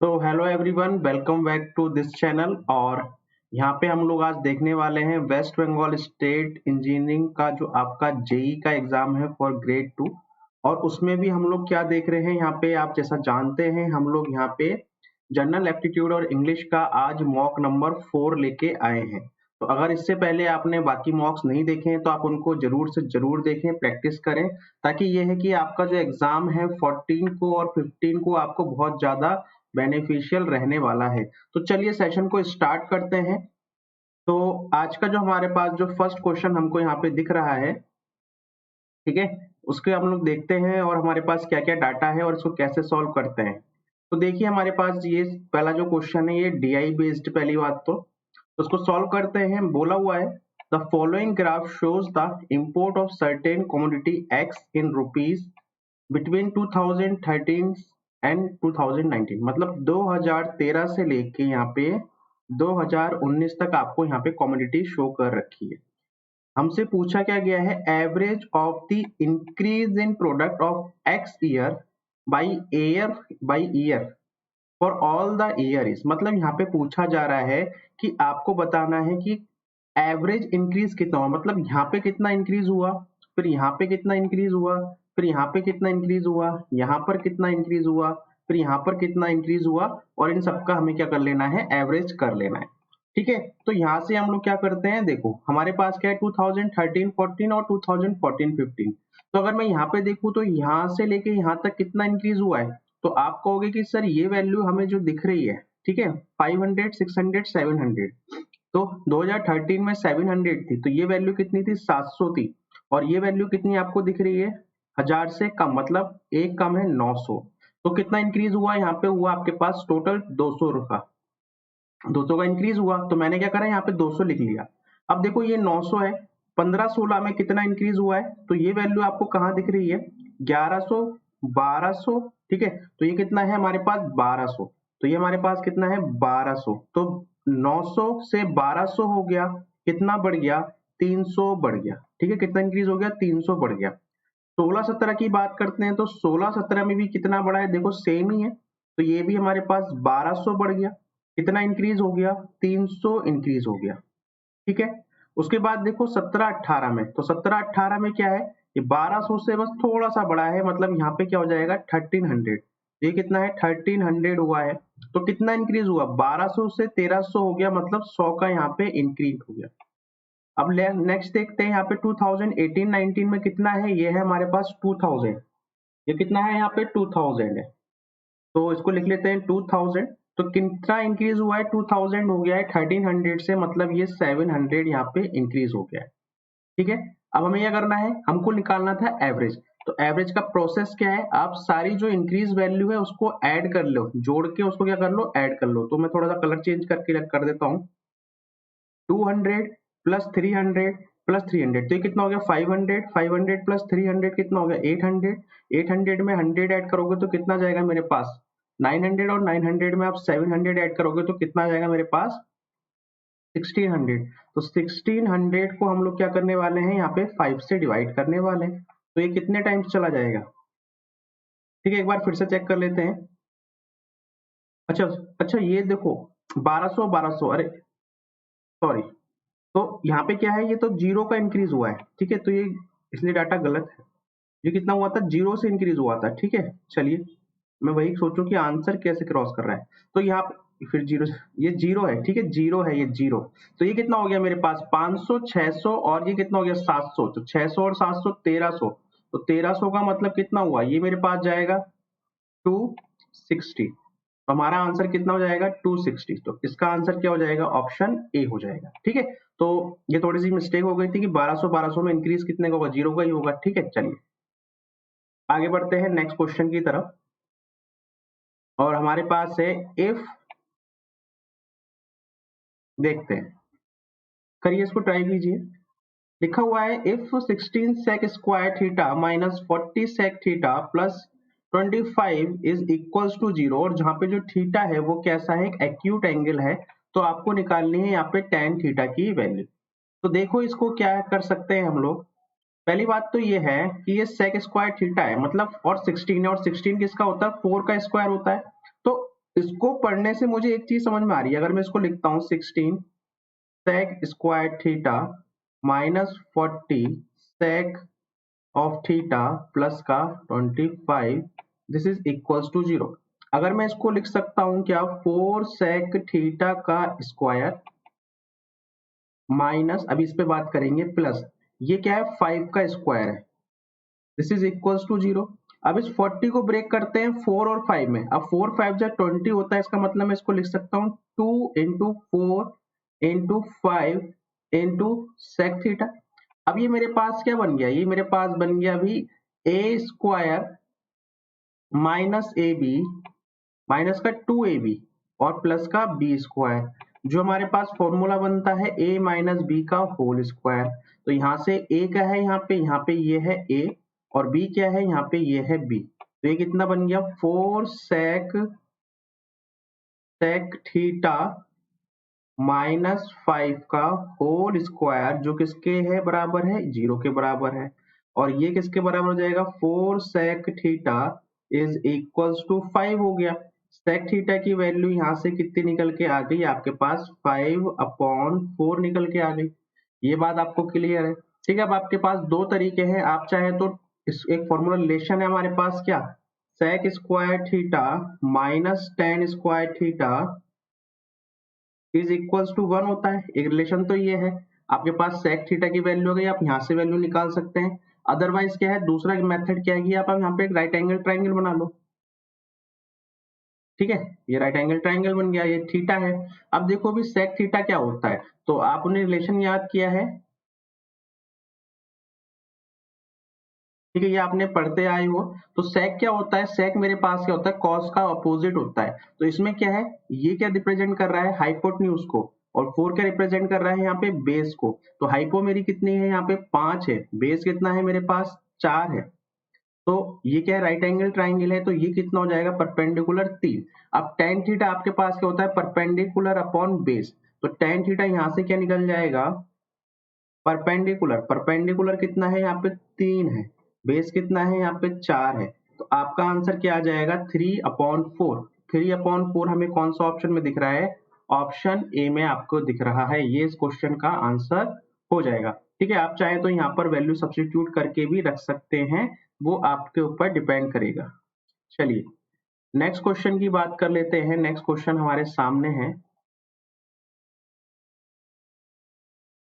तो hello everyone, welcome back to this channel. और यहाँ पे हम लोग आज देखने वाले हैं वेस्ट बंगाल स्टेट इंजीनियरिंग का जो आपका जेई का एग्जाम है फॉर ग्रेड 2। और उसमें भी हम लोग क्या देख रहे हैं, यहाँ पे आप जैसा जानते हैं हम लोग यहाँ पे जनरल एप्टीट्यूड और इंग्लिश का आज मॉक नंबर 4 लेके आए हैं। तो अगर इससे पहले आपने बाकी मॉक्स नहीं देखे हैं तो आप उनको जरूर से जरूर देखें, प्रैक्टिस करें, ताकि ये है कि आपका जो एग्जाम है 14 को और 15 को आपको बहुत ज्यादा बेनिफिशियल रहने वाला है। तो चलिए सेशन को स्टार्ट करते हैं। तो आज का जो हमारे पास जो फर्स्ट क्वेश्चन हमको यहाँ पे दिख रहा है, ठीक है, उसके हम लोग देखते हैं और हमारे पास क्या क्या डाटा है और इसको कैसे सॉल्व करते हैं। तो देखिए हमारे पास ये पहला जो क्वेश्चन है ये डीआई बेस्ड, पहली बात तो उसको सॉल्व करते हैं। बोला हुआ है the following graph shows the import of certain commodity x in rupees between 2013 and 2019, मतलब 2013 से लेके यहाँ पे 2019 तक आपको यहाँ पे कमोडिटी शो कर रखी है। हमसे पूछा क्या गया है, average of the increase in product of x year by year for all the year is, मतलब यहाँ पे पूछा जा रहा है कि आपको बताना है कि एवरेज इंक्रीज कितना हुआ, मतलब यहाँ पे कितना इंक्रीज हुआ, फिर यहाँ पे कितना इंक्रीज हुआ, फिर यहाँ पे कितना इंक्रीज हुआ, यहाँ पर कितना इंक्रीज हुआ, फिर यहाँ पर कितना इंक्रीज हुआ, और इन सबका हमें क्या कर लेना है, एवरेज कर लेना है। ठीक है, तो यहाँ से हम लोग क्या करते हैं, देखो हमारे पास क्या है 2013-14 और 2014-15। तो अगर मैं यहाँ पे देखूँ तो यहाँ से लेके यहाँ तक कितना इंक्रीज हुआ है, तो आप कहोगे कि सर ये वैल्यू हमें जो दिख रही है, ठीक है, 500, 600, 700। तो 2013 में 700 थी, तो ये वैल्यू कितनी थी, 700 थी। और ये वैल्यू कितनी आपको दिख रही है, 1000 से कम, मतलब एक कम है 900। तो कितना इंक्रीज हुआ, यहाँ पे हुआ आपके पास टोटल 200 रुपया, 200 का इंक्रीज हुआ। तो मैंने क्या करा, यहाँ पे 200 लिख लिया। अब देखो ये 900 है, 15-16 में कितना इंक्रीज हुआ है, तो ये वैल्यू आपको कहाँ दिख रही है, 1100, 1200। ठीक है, तो ये कितना है हमारे पास 1200, तो ये हमारे पास कितना है 1200। तो 900 से 1200 हो गया, कितना बढ़ गया, 300 बढ़ गया। ठीक है, कितना इंक्रीज हो गया, 300 बढ़ गया। 16-17 की बात करते हैं तो 16-17 में भी कितना बढ़ा है, देखो सेम ही है। तो ये भी हमारे पास 1200 बढ़ गया, कितना इंक्रीज हो गया, 300 इंक्रीज हो गया। ठीक है, उसके बाद देखो 17-18 में, तो 17-18 में क्या है, ये 1200 से बस थोड़ा सा बड़ा है, मतलब यहाँ पे क्या हो जाएगा 1300। ये कितना है 1300 हुआ है। तो कितना इंक्रीज हुआ, 1200 से 1300 हो गया, मतलब 100 का यहाँ पे इंक्रीज हो गया। अब नेक्स्ट देखते हैं यहाँ पे 2018-19 में कितना है, ये है हमारे पास 2000। ये कितना है यहाँ पे 2000 है, तो इसको लिख लेते हैं 2000। तो कितना इंक्रीज हुआ है, 2000 हो गया है 1300 से, मतलब ये 700 यहाँ पे इंक्रीज हो गया है। ठीक है, अब हमें यह करना है, हमको निकालना था एवरेज। तो एवरेज का प्रोसेस क्या है, आप सारी जो इंक्रीज वैल्यू है उसको ऐड कर लो, जोड़ के उसको क्या कर लो, ऐड कर लो। तो मैं थोड़ा सा कलर चेंज करके कर देता हूँ। 200 प्लस 300 प्लस 300, तो ये कितना हो गया 500। 500 प्लस 300 कितना हो गया 800। 800 में 100 ऐड करोगे तो कितना जाएगा मेरे पास 900, और 900 में आप 700 ऐड करोगे तो कितना जाएगा मेरे पास 1600। तो 1600 को हम लोग क्या करने वाले हैं, यहाँ पे 5 से डिवाइड करने वाले हैं। तो ये कितने टाइम्स चला जाएगा, ठीक है, एक बार फिर से चेक कर लेते हैं। अच्छा अच्छा, ये देखो 1200 1200, अरे सॉरी, तो यहाँ पे क्या है, ये तो जीरो का इंक्रीज हुआ है। ठीक है, तो ये इसलिए डाटा गलत है। ये कितना हुआ था, जीरो से इंक्रीज हुआ था। ठीक है, चलिए मैं वही सोचूं कि आंसर कैसे क्रॉस कर रहा है। तो यहाँ पे फिर जीरो, ये जीरो है, ठीक है, जीरो है ये जीरो। तो ये कितना हो गया मेरे पास 500, 600, और ये कितना हो गया 700। तो 600 और 700 1300। तो 1300 का मतलब कितना हुआ, ये मेरे पास जाएगा 260। तो हमारा आंसर कितना हो जाएगा 260। तो इसका आंसर क्या हो जाएगा, ऑप्शन ए हो जाएगा। ठीक है, तो ये थोड़ी सी मिस्टेक हो गई थी कि 1200 में इंक्रीज कितने का होगा, जीरो का ही होगा। ठीक है, चलिए आगे बढ़ते हैं नेक्स्ट क्वेश्चन की तरफ। और हमारे पास है इफ, देखते हैं, करिए इसको ट्राई कीजिए। लिखा हुआ है if 16 sec square theta minus 40 sec theta plus 25 is equals to zero, और जहां पे जो थीटा है वो कैसा है, एक एक्यूट एंगल है। तो आपको निकालनी है यहाँ पे tan थीटा की वैल्यू। तो देखो इसको क्या कर सकते हैं हम लोग। पहली बात तो ये है कि ये सेक स्क्वायर थीटा है, मतलब और 16 है, और 16 किसका होता है, 4 का स्क्वायर होता है। तो इसको पढ़ने से मुझे एक चीज समझ में आ रही है, अगर मैं इसको लिखता हूँ 16 sec square theta minus 40 sec of theta plus का 25 दिस इज इक्वल्स टू 0। अगर मैं इसको लिख सकता हूं क्या 4 sec थीटा का स्क्वायर माइनस, अभी इस पे बात करेंगे, प्लस ये क्या है 5 का स्क्वायर है, दिस इज इक्वल्स टू 0। अब इस 40 को ब्रेक करते हैं 4 और 5 में, अब 4 5 जब 20 होता है, इसका मतलब मैं इसको लिख सकता हूँ 2 into 4 into 5 into sec theta. अब ये मेरे पास क्या बन गया, ये मेरे पास बन गया अभी A square minus A B minus का 2ab और प्लस का बी स्क्वायर, जो हमारे पास फॉर्मूला बनता है a माइनस बी का होल स्क्वायर। तो यहाँ से a क्या है, यहाँ पे ये है a और b क्या है, यहाँ पे ये है b। तो ये कितना बन गया 4 sec थीटा माइनस 5 का होल स्क्वायर, जो किसके है बराबर है, 0 के बराबर है। और ये किसके बराबर हो जाएगा 4 sec theta is equals to 5 हो गया। sec थीटा की वैल्यू यहाँ से कितनी निकल के आ गई आपके पास 5/4 निकल के आ गई। ये बात आपको क्लियर है। ठीक है, अब आपके पास दो तरीके हैं, आप चाहे तो इस एक फॉर्मूला रिलेशन है हमारे पास क्या, sec square theta minus tan square theta is equals to 1 होता है, एक रिलेशन तो ये है। आपके पास sec थीटा की वैल्यू हो गई, आप यहाँ से वैल्यू निकाल सकते हैं। अदरवाइज क्या है, दूसरा मेथड क्या है कि आप यहाँ पे एक राइट एंगल ट्राइंगल बना लो। ठीक है, ये राइट एंगल ट्राइंगल बन गया, ये थीटा है। अब देखो अभी sec थीटा क्या होता है, तो आपने रिलेशन याद किया है, ठीक है, ये आपने पढ़ते आए हो। तो sec क्या होता है, sec मेरे पास क्या होता है, cos का अपोजिट होता है। तो इसमें क्या है, ये क्या रिप्रेजेंट कर रहा है, हाइपोटेन्यूज को, और 4 क्या रिप्रेजेंट कर रहा है यहाँ पे, बेस को। तो हाइपो मेरी कितनी है यहाँ पे 5 है, बेस कितना है मेरे पास 4 है। तो ये क्या है, राइट एंगल ट्राइंगल है, तो ये कितना हो जाएगा परपेंडिकुलर 3। अब tan थीटा आपके पास क्या होता है, परपेंडिकुलर अपॉन बेस। तो tan थीटा यहाँ से क्या निकल जाएगा, परपेंडिकुलर, परपेंडिकुलर कितना है यहाँ पे 3 है, बेस कितना है यहाँ पे 4 है। तो आपका आंसर क्या आ जाएगा 3/4। 3/4 हमें कौन सा ऑप्शन में दिख रहा है, ऑप्शन ए में आपको दिख रहा है, ये इस क्वेश्चन का आंसर हो जाएगा। ठीक है, आप चाहे तो यहाँ पर वैल्यू सब्स्टिट्यूट करके भी रख सकते हैं, वो आपके ऊपर डिपेंड करेगा। चलिए नेक्स्ट क्वेश्चन की बात कर लेते हैं। नेक्स्ट क्वेश्चन हमारे सामने है,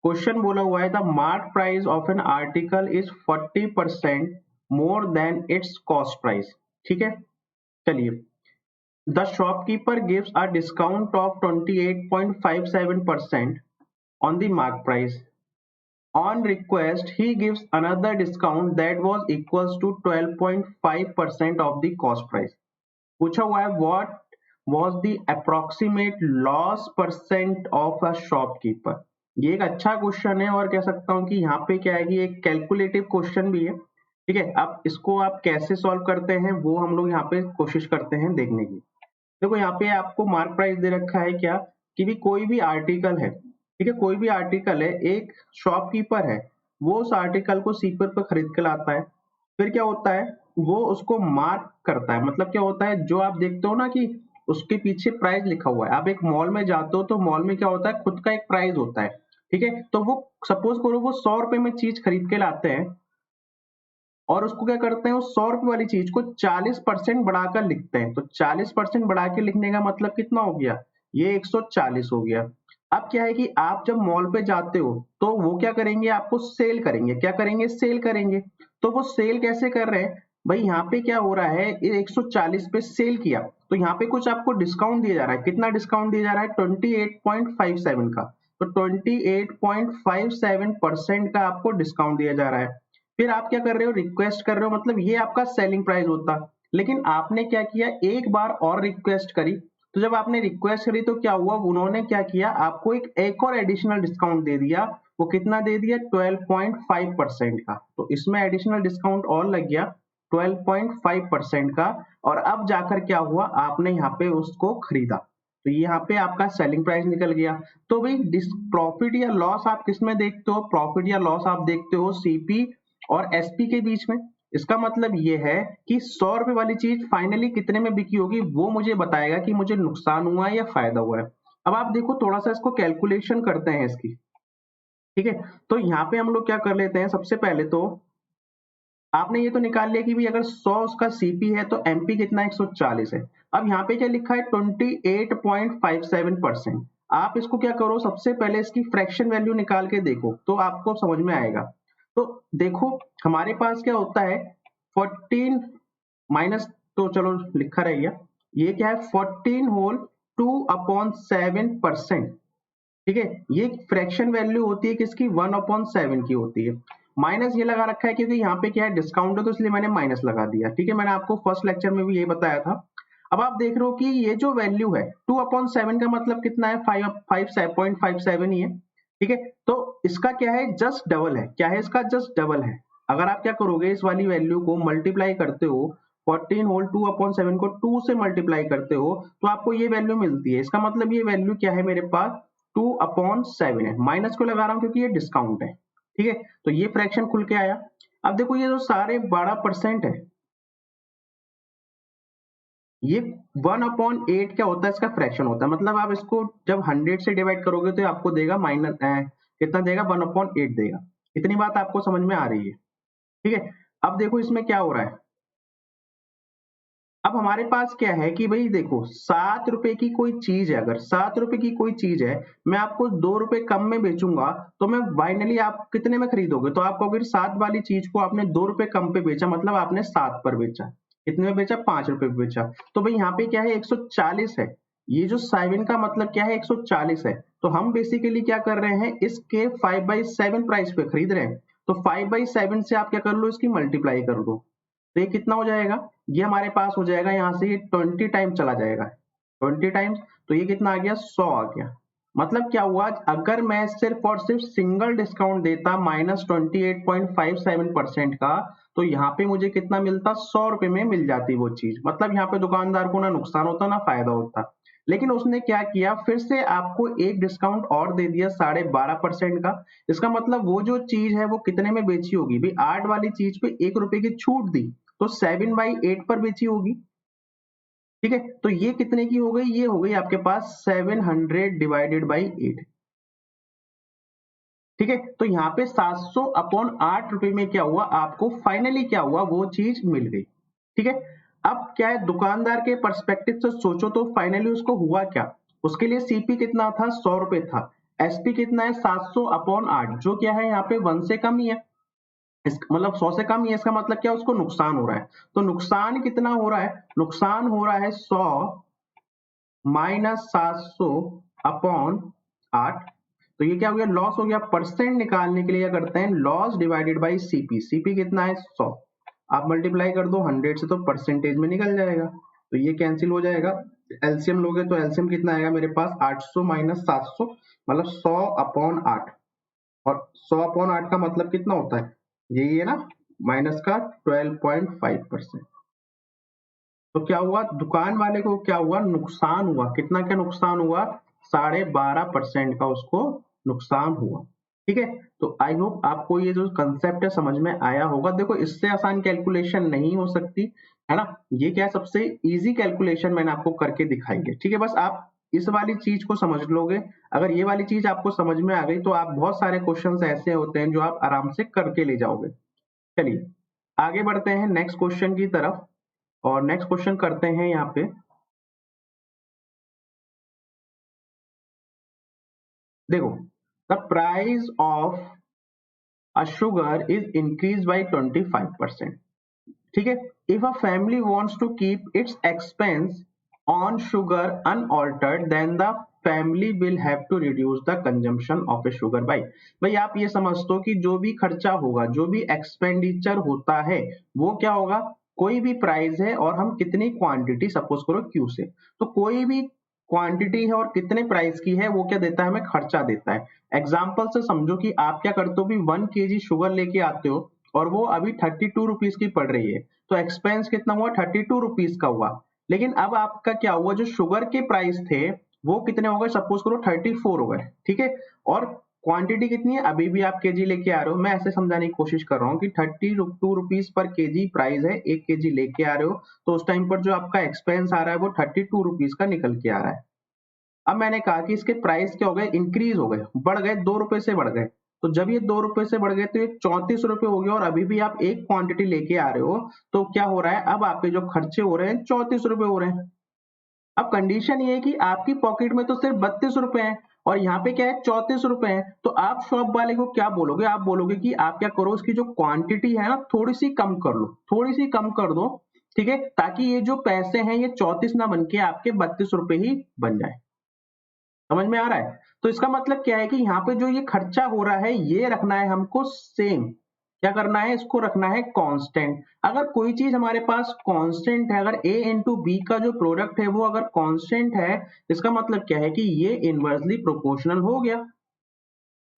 क्वेश्चन बोला हुआ है the mark price of an article is 40% more than it's cost price. ठीक है, चलिए, the shopkeeper gives a discount of 28.57% on the mark price. On request, he gives another discount that was equals to 12.5% of the cost price. पूछा हुआ है what was the approximate loss percent of a shopkeeper। ये एक अच्छा question है, और कह सकता हूँ कि यहाँ पे क्या है कि एक कैलकुलेटिव क्वेश्चन भी है। ठीक है, अब इसको आप कैसे सॉल्व करते हैं वो हम लोग यहाँ पे कोशिश करते हैं देखने की। देखो यहाँ पे आपको मार्क प्राइस दे रखा है क्या, कि भी कोई भी आर्टिकल है, ठीक है, कोई भी आर्टिकल है, एक शॉपकीपर है, वो उस आर्टिकल को सीपर पर खरीद के लाता है। फिर क्या होता है, वो उसको मार्क करता है, मतलब क्या होता है, जो आप देखते हो ना कि उसके पीछे प्राइस लिखा हुआ है। आप एक मॉल में जाते हो तो मॉल में क्या होता है, खुद का एक प्राइस होता है। ठीक है, तो वो सपोज करो वो 100 रुपए में चीज खरीद के लाते हैं, और उसको क्या करते हैं, उस 100 रुपए वाली चीज को 40% बढ़ाकर लिखते हैं। तो 40% बढ़ा के लिखने का मतलब कितना हो गया, ये 140 हो गया। अब क्या है कि आप जब मॉल पे जाते हो तो वो क्या करेंगे, आपको सेल करेंगे, क्या करेंगे, सेल करेंगे। तो वो सेल कैसे कर रहे हैं भाई, यहाँ पे क्या हो रहा है, 140 पे सेल किया, तो यहाँ पे कुछ आपको डिस्काउंट दिया जा रहा है। कितना डिस्काउंट दिया जा रहा है, 28.57 का। तो 28.57% का आपको डिस्काउंट दिया जा रहा है। फिर आप क्या कर रहे हो, रिक्वेस्ट कर रहे हो, मतलब ये आपका सेलिंग प्राइस होता। लेकिन आपने क्या किया, एक बार और रिक्वेस्ट करी। तो जब आपने रिक्वेस्ट करी तो क्या हुआ, उन्होंने क्या किया, आपको एक और एडिशनल डिस्काउंट दे दिया। वो कितना दे दिया, 12.5% का। तो इसमें एडिशनल डिस्काउंट और लग गया 12.5% का। और अब जाकर क्या हुआ, आपने यहाँ पे उसको खरीदा, तो यहाँ पे आपका सेलिंग प्राइस निकल गया। तो भाई प्रॉफिट या लॉस आप किस में देखते हो, प्रॉफिट या लॉस आप देखते हो सीपी और एसपी के बीच में। इसका मतलब ये है कि 100 रुपए वाली चीज फाइनली कितने में बिकी होगी, वो मुझे बताएगा कि मुझे नुकसान हुआ है या फायदा हुआ है। अब आप देखो थोड़ा सा इसको कैलकुलेशन करते हैं इसकी, ठीक है। तो यहाँ पे हम लोग क्या कर लेते हैं, सबसे पहले तो आपने ये तो निकाल लिया कि भाई अगर 100 उसका सीपी है तो एमपी कितना 140 है। अब यहाँ पे क्या लिखा है 28.57%। आप इसको क्या करो, सबसे पहले इसकी फ्रैक्शन वैल्यू निकाल के देखो तो आपको समझ में आएगा। तो देखो हमारे पास क्या होता है 14 माइनस, तो चलो लिखा रहेगा, ये क्या है 14 होल 2/7%, ठीक है। ये फ्रैक्शन वैल्यू होती है किसकी, 1/7 की होती है। माइनस ये लगा रखा है क्योंकि यहाँ पे क्या है डिस्काउंट है तो इसलिए मैंने माइनस लगा दिया, ठीक है। मैंने आपको फर्स्ट लेक्चर में भी ये बताया था। अब आप देख रहे हो कि ये जो वैल्यू है 2/7 का मतलब कितना है 5.57 ही है, ठीक है। तो इसका क्या है जस्ट डबल है, क्या है इसका जस्ट डबल है। अगर आप क्या करोगे इस वाली वैल्यू को मल्टीप्लाई करते हो 14 होल 2/7 को 2 से मल्टीप्लाई करते हो तो आपको ये वैल्यू मिलती है। इसका मतलब ये वैल्यू क्या है मेरे पास 2/7 है। माइनस को लगा रहा हूं क्योंकि ये डिस्काउंट है, ठीक है। तो ये फ्रैक्शन खुल के आया। अब देखो ये जो सारे 12% है, ये 1/8 क्या होता है इसका फ्रैक्शन होता है। मतलब आप इसको जब 100 से डिवाइड करोगे तो आपको देगा माइनस कितना देगा 1/8 देगा। इतनी बात आपको समझ में आ रही है, ठीक है। अब देखो इसमें क्या हो रहा है, अब हमारे पास क्या है कि भाई देखो 7 रुपए की कोई चीज है, अगर 7 रुपए की कोई चीज है मैं आपको 2 रुपए कम में बेचूंगा तो मैं फाइनली आप कितने में खरीदोगे, तो आप कहोगे 7 वाली चीज को आपने 2 रुपए कम पे बेचा, मतलब आपने 7 पर बेचा। कितने में बेचा 5 रुपए पे बेचा। तो भाई यहाँ पे क्या है 140 है, ये जो 7 का मतलब क्या है 140 है। तो हम बेसिकली क्या कर रहे हैं इसके 5/7 प्राइस पे खरीद रहे हैं। तो 5/7 से आप क्या कर लो इसकी मल्टीप्लाई कर दो, तो ये कितना हो जाएगा, ये हमारे पास हो जाएगा यहाँ से ये 20 टाइम चला जाएगा, 20 टाइम्स। तो ये कितना आ गया 100 आ गया। मतलब क्या हुआ, अगर मैं सिर्फ और सिर्फ सिंगल डिस्काउंट देता -28.57% का तो यहाँ पे मुझे कितना मिलता 100 रुपए में मिल जाती वो चीज। मतलब यहाँ पे दुकानदार को ना नुकसान होता ना फायदा होता। लेकिन उसने क्या किया फिर से आपको एक डिस्काउंट और दे दिया 12.5% का। इसका मतलब वो जो चीज है वो कितने में बेची होगी भाई, 8 वाली चीज पे 1 रुपए की छूट दी तो 7/8 पर बेची होगी, ठीक है। तो ये कितने की हो गई, ये हो गई आपके पास 700 डिवाइडेड बाई 8, ठीक है। तो यहाँ पे 700/8 रुपए में क्या हुआ आपको फाइनली क्या हुआ वो चीज मिल गई, ठीक है। अब क्या है दुकानदार के पर्सपेक्टिव से सोचो तो फाइनली उसको हुआ क्या, उसके लिए सीपी कितना था 100 रुपए था, एसपी कितना है 700/8 जो क्या है यहाँ पे 1 से कम ही है, मतलब 100 से कम ही है। इसका मतलब क्या उसको नुकसान हो रहा है। तो नुकसान कितना हो रहा है, नुकसान हो रहा है 100 -700/8। तो ये क्या हो गया लॉस हो गया। परसेंट निकालने के लिए क्या करते हैं loss divided by CP, CP कितना है 100, आप मल्टीप्लाई कर दो 100 से तो परसेंटेज में निकल जाएगा, तो ये कैंसिल हो जाएगा। एलसीएम लोगे तो एलसीएम कितना आएगा मेरे पास 800 - 700 मतलब 100/8। और 100/8 का मतलब कितना होता है यही है ना, माइनस का 12.5%। तो क्या हुआ दुकान वाले को क्या हुआ नुकसान हुआ, कितना क्या नुकसान हुआ 12.5% का उसको नुकसान हुआ, ठीक है। तो आई होप आपको ये जो कंसेप्ट है समझ में आया होगा। देखो इससे आसान कैलकुलेशन नहीं हो सकती है ना, ये क्या सबसे इजी कैलकुलेशन मैंने आपको करके दिखाई है, ठीक है। बस आप इस वाली चीज को समझ लोगे, अगर ये वाली चीज आपको समझ में आ गई तो आप बहुत सारे क्वेश्चंस ऐसे होते हैं जो आप आराम से करके ले जाओगे। चलिए आगे बढ़ते हैं नेक्स्ट क्वेश्चन की तरफ, और नेक्स्ट क्वेश्चन करते हैं यहाँ पे। देखो the price of a sugar is increase by 25%, ठीक है। If a family wants to keep its expense on sugar unaltered then the family will have to reduce the consumption of a sugar by. भाई आप ये समझते हो कि जो भी खर्चा होगा जो भी एक्सपेंडिचर होता है वो क्या होगा, कोई भी प्राइस है और हम कितनी क्वांटिटी सपोज करो क्यू से, तो कोई भी क्वांटिटी है और कितने प्राइस की है वो क्या देता है हमें खर्चा देता है। एग्जाम्पल से समझो कि आप क्या करते हो भी 1 kg शुगर लेके आते हो और वो अभी 32 रुपीज की पड़ रही है, तो एक्सपेंस कितना हुआ 32 रुपीज का हुआ। लेकिन अब आपका क्या हुआ जो शुगर के प्राइस थे वो कितने हो गए सपोज करो 34 हो गए, ठीक है। और क्वांटिटी कितनी है, अभी भी आप केजी लेके आ रहे हो, मैं ऐसे समझाने की कोशिश कर रहा हूँ कि 32 रुपीज पर केजी प्राइस है, 1 केजी लेके आ रहे हो, तो उस टाइम पर जो आपका एक्सपेंस आ रहा है वो 32 रुपीज का निकल के आ रहा है। अब मैंने कहा कि इसके प्राइस क्या हो गए, इंक्रीज हो गए, बढ़ गए, 2 रुपए से बढ़ गए। तो जब ये 2 रुपए से बढ़ गए तो ये 34 रुपए हो गए, और अभी भी आप एक क्वांटिटी लेके आ रहे हो, तो क्या हो रहा है, अब आपके जो खर्चे हो रहे हैं 34 रुपए हो रहे हैं। अब कंडीशन ये है कि आपकी पॉकेट में तो सिर्फ 32 रुपए है, और यहाँ पे क्या है, 34 रुपए है। तो आप शॉप वाले को क्या बोलोगे, आप बोलोगे कि आप क्या करो, उसकी जो क्वांटिटी है ना थोड़ी सी कम कर लो, थोड़ी सी कम कर दो, ठीक है, ताकि ये जो पैसे हैं ये 34 ना बन के आपके 32 रुपए ही बन जाए। समझ में आ रहा है? तो इसका मतलब क्या है कि यहाँ पे जो ये खर्चा हो रहा है ये रखना है हमको सेम। क्या करना है, इसको रखना है कांस्टेंट। अगर कोई चीज हमारे पास कांस्टेंट है, अगर a इंटू बी का जो प्रोडक्ट है वो अगर कांस्टेंट है, इसका मतलब क्या है कि ये इनवर्सली प्रोपोर्शनल हो गया।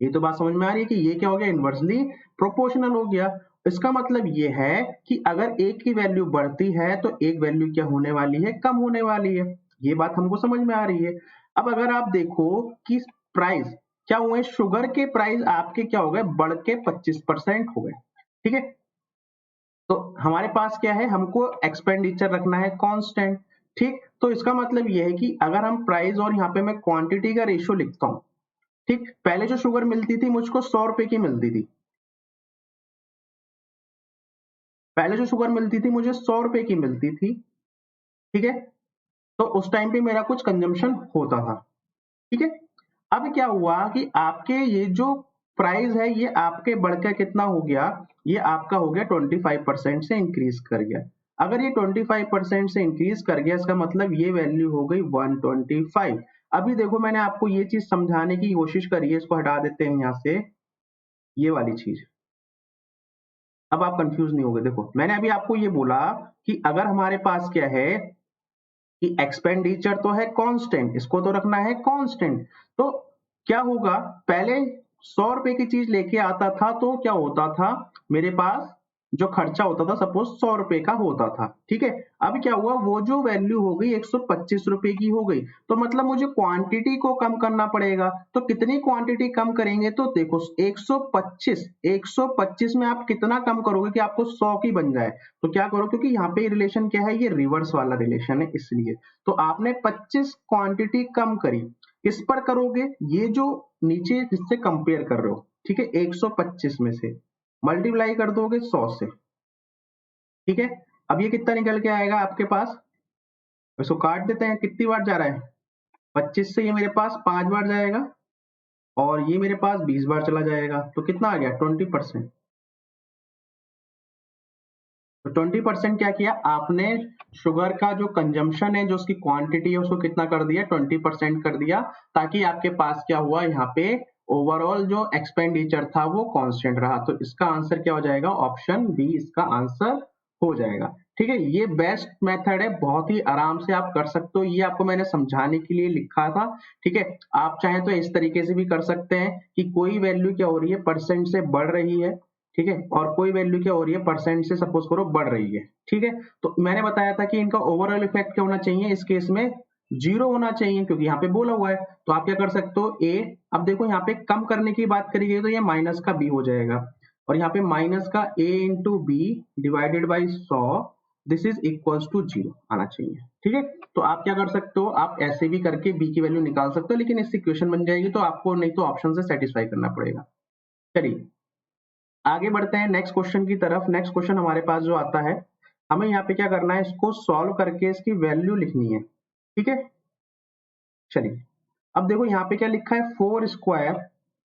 ये तो बात समझ में आ रही है कि ये क्या हो गया, इनवर्सली प्रोपोर्शनल हो गया। इसका मतलब ये है कि अगर एक की वैल्यू बढ़ती है तो एक वैल्यू क्या होने वाली है, कम होने वाली है। ये बात हमको समझ में आ रही है। अब अगर आप देखो कि प्राइस क्या हुए, शुगर के प्राइस आपके क्या हो गए, बढ़ के 25% हो गए, ठीक है। तो हमारे पास क्या है, हमको एक्सपेंडिचर रखना है कांस्टेंट, ठीक। तो इसका मतलब ये है कि अगर हम प्राइस और यहाँ पे मैं क्वांटिटी का रेशियो लिखता हूँ, ठीक। पहले जो शुगर मिलती थी मुझको 100 रुपए की मिलती थी, पहले जो शुगर मिलती थी मुझे 100 रुपए की मिलती थी, ठीक है। तो उस टाइम पे मेरा कुछ कंजम्पशन होता था, ठीक है। अब क्या हुआ कि आपके ये जो प्राइस है ये आपके बढ़कर कितना हो गया, ये आपका हो गया 25% से इंक्रीज कर गया। अगर ये 25% से इंक्रीज कर गया, इसका मतलब ये वैल्यू हो गई 125। अभी देखो मैंने आपको ये चीज समझाने की कोशिश करी है, इसको हटा देते हैं यहाँ से, ये वाली चीज। अब आप कंफ्यूज नहीं होगे। देखो मैंने अभी आपको ये बोला कि अगर हमारे पास क्या है कि एक्सपेंडिचर तो है कांस्टेंट, इसको तो रखना है कांस्टेंट। तो क्या होगा, पहले 100 रुपए की चीज लेके आता था तो क्या होता था, मेरे पास जो खर्चा होता था सपोज 100 रुपए का होता था, ठीक है। अब क्या हुआ, वो जो वैल्यू हो गई 125 रुपए की हो गई, तो मतलब मुझे क्वांटिटी को कम करना पड़ेगा। तो कितनी क्वांटिटी कम करेंगे, तो देखो 125 में आप कितना कम करोगे कि आपको 100 की बन जाए। तो क्या करो, क्योंकि यहाँ पे रिलेशन क्या है, ये रिवर्स वाला रिलेशन है, इसलिए तो आपने 25 क्वांटिटी कम करी। किस पर करोगे, ये जो नीचे जिससे कंपेयर कर रहे हो, ठीक है, 125 में से मल्टीप्लाई कर दोगे 100 से, ठीक है। अब ये कितना निकल के आएगा आपके पास, इसको काट देते हैं, कितनी बार जा रहा है, 25 से ये मेरे पास 5 बार जाएगा, और ये मेरे पास 20 बार चला जाएगा, तो कितना आ गया 20%। तो 20% क्या किया आपने, शुगर का जो कंजम्पशन है, जो उसकी क्वांटिटी है, उसको कितना कर दिया, 20% कर दिया, ताकि आपके पास क्या हुआ, यहाँ पे ओवरऑल जो एक्सपेंडिचर था वो कांस्टेंट रहा। तो इसका आंसर क्या हो जाएगा, ऑप्शन बी इसका आंसर हो जाएगा, ठीक है। ये बेस्ट मेथड है, बहुत ही आराम से आप कर सकते हो, ये आपको मैंने समझाने के लिए लिखा था, ठीक है। आप चाहें तो इस तरीके से भी कर सकते हैं कि कोई वैल्यू क्या हो रही है, परसेंट से बढ़ रही है, ठीक है, और कोई वैल्यू क्या हो रही है, परसेंट से सपोज करो बढ़ रही है, ठीक है। तो मैंने बताया था कि इनका ओवरऑल इफेक्ट क्या होना चाहिए, इस केस में 0 होना चाहिए, क्योंकि यहाँ पे बोला हुआ है। तो आप क्या कर सकते हो, ए, अब देखो यहाँ पे कम करने की बात करी गई तो ये माइनस का बी हो जाएगा, और यहाँ पे माइनस का A into B divided by 100, this is equals to 0 आना चाहिए, ठीक है। तो आप क्या कर सकते हो, आप ऐसे भी करके बी की वैल्यू निकाल सकते हो, लेकिन इससे इक्वेशन बन जाएगी, तो आपको नहीं तो ऑप्शन से सेटिस्फाई करना पड़ेगा। चलिए आगे बढ़ते हैं नेक्स्ट क्वेश्चन की तरफ। नेक्स्ट क्वेश्चन हमारे पास जो आता है, हमें यहाँ पे क्या करना है, इसको सॉल्व करके इसकी वैल्यू लिखनी है, ठीक है। चलिए अब देखो यहाँ पे क्या लिखा है, 4 स्क्वायर।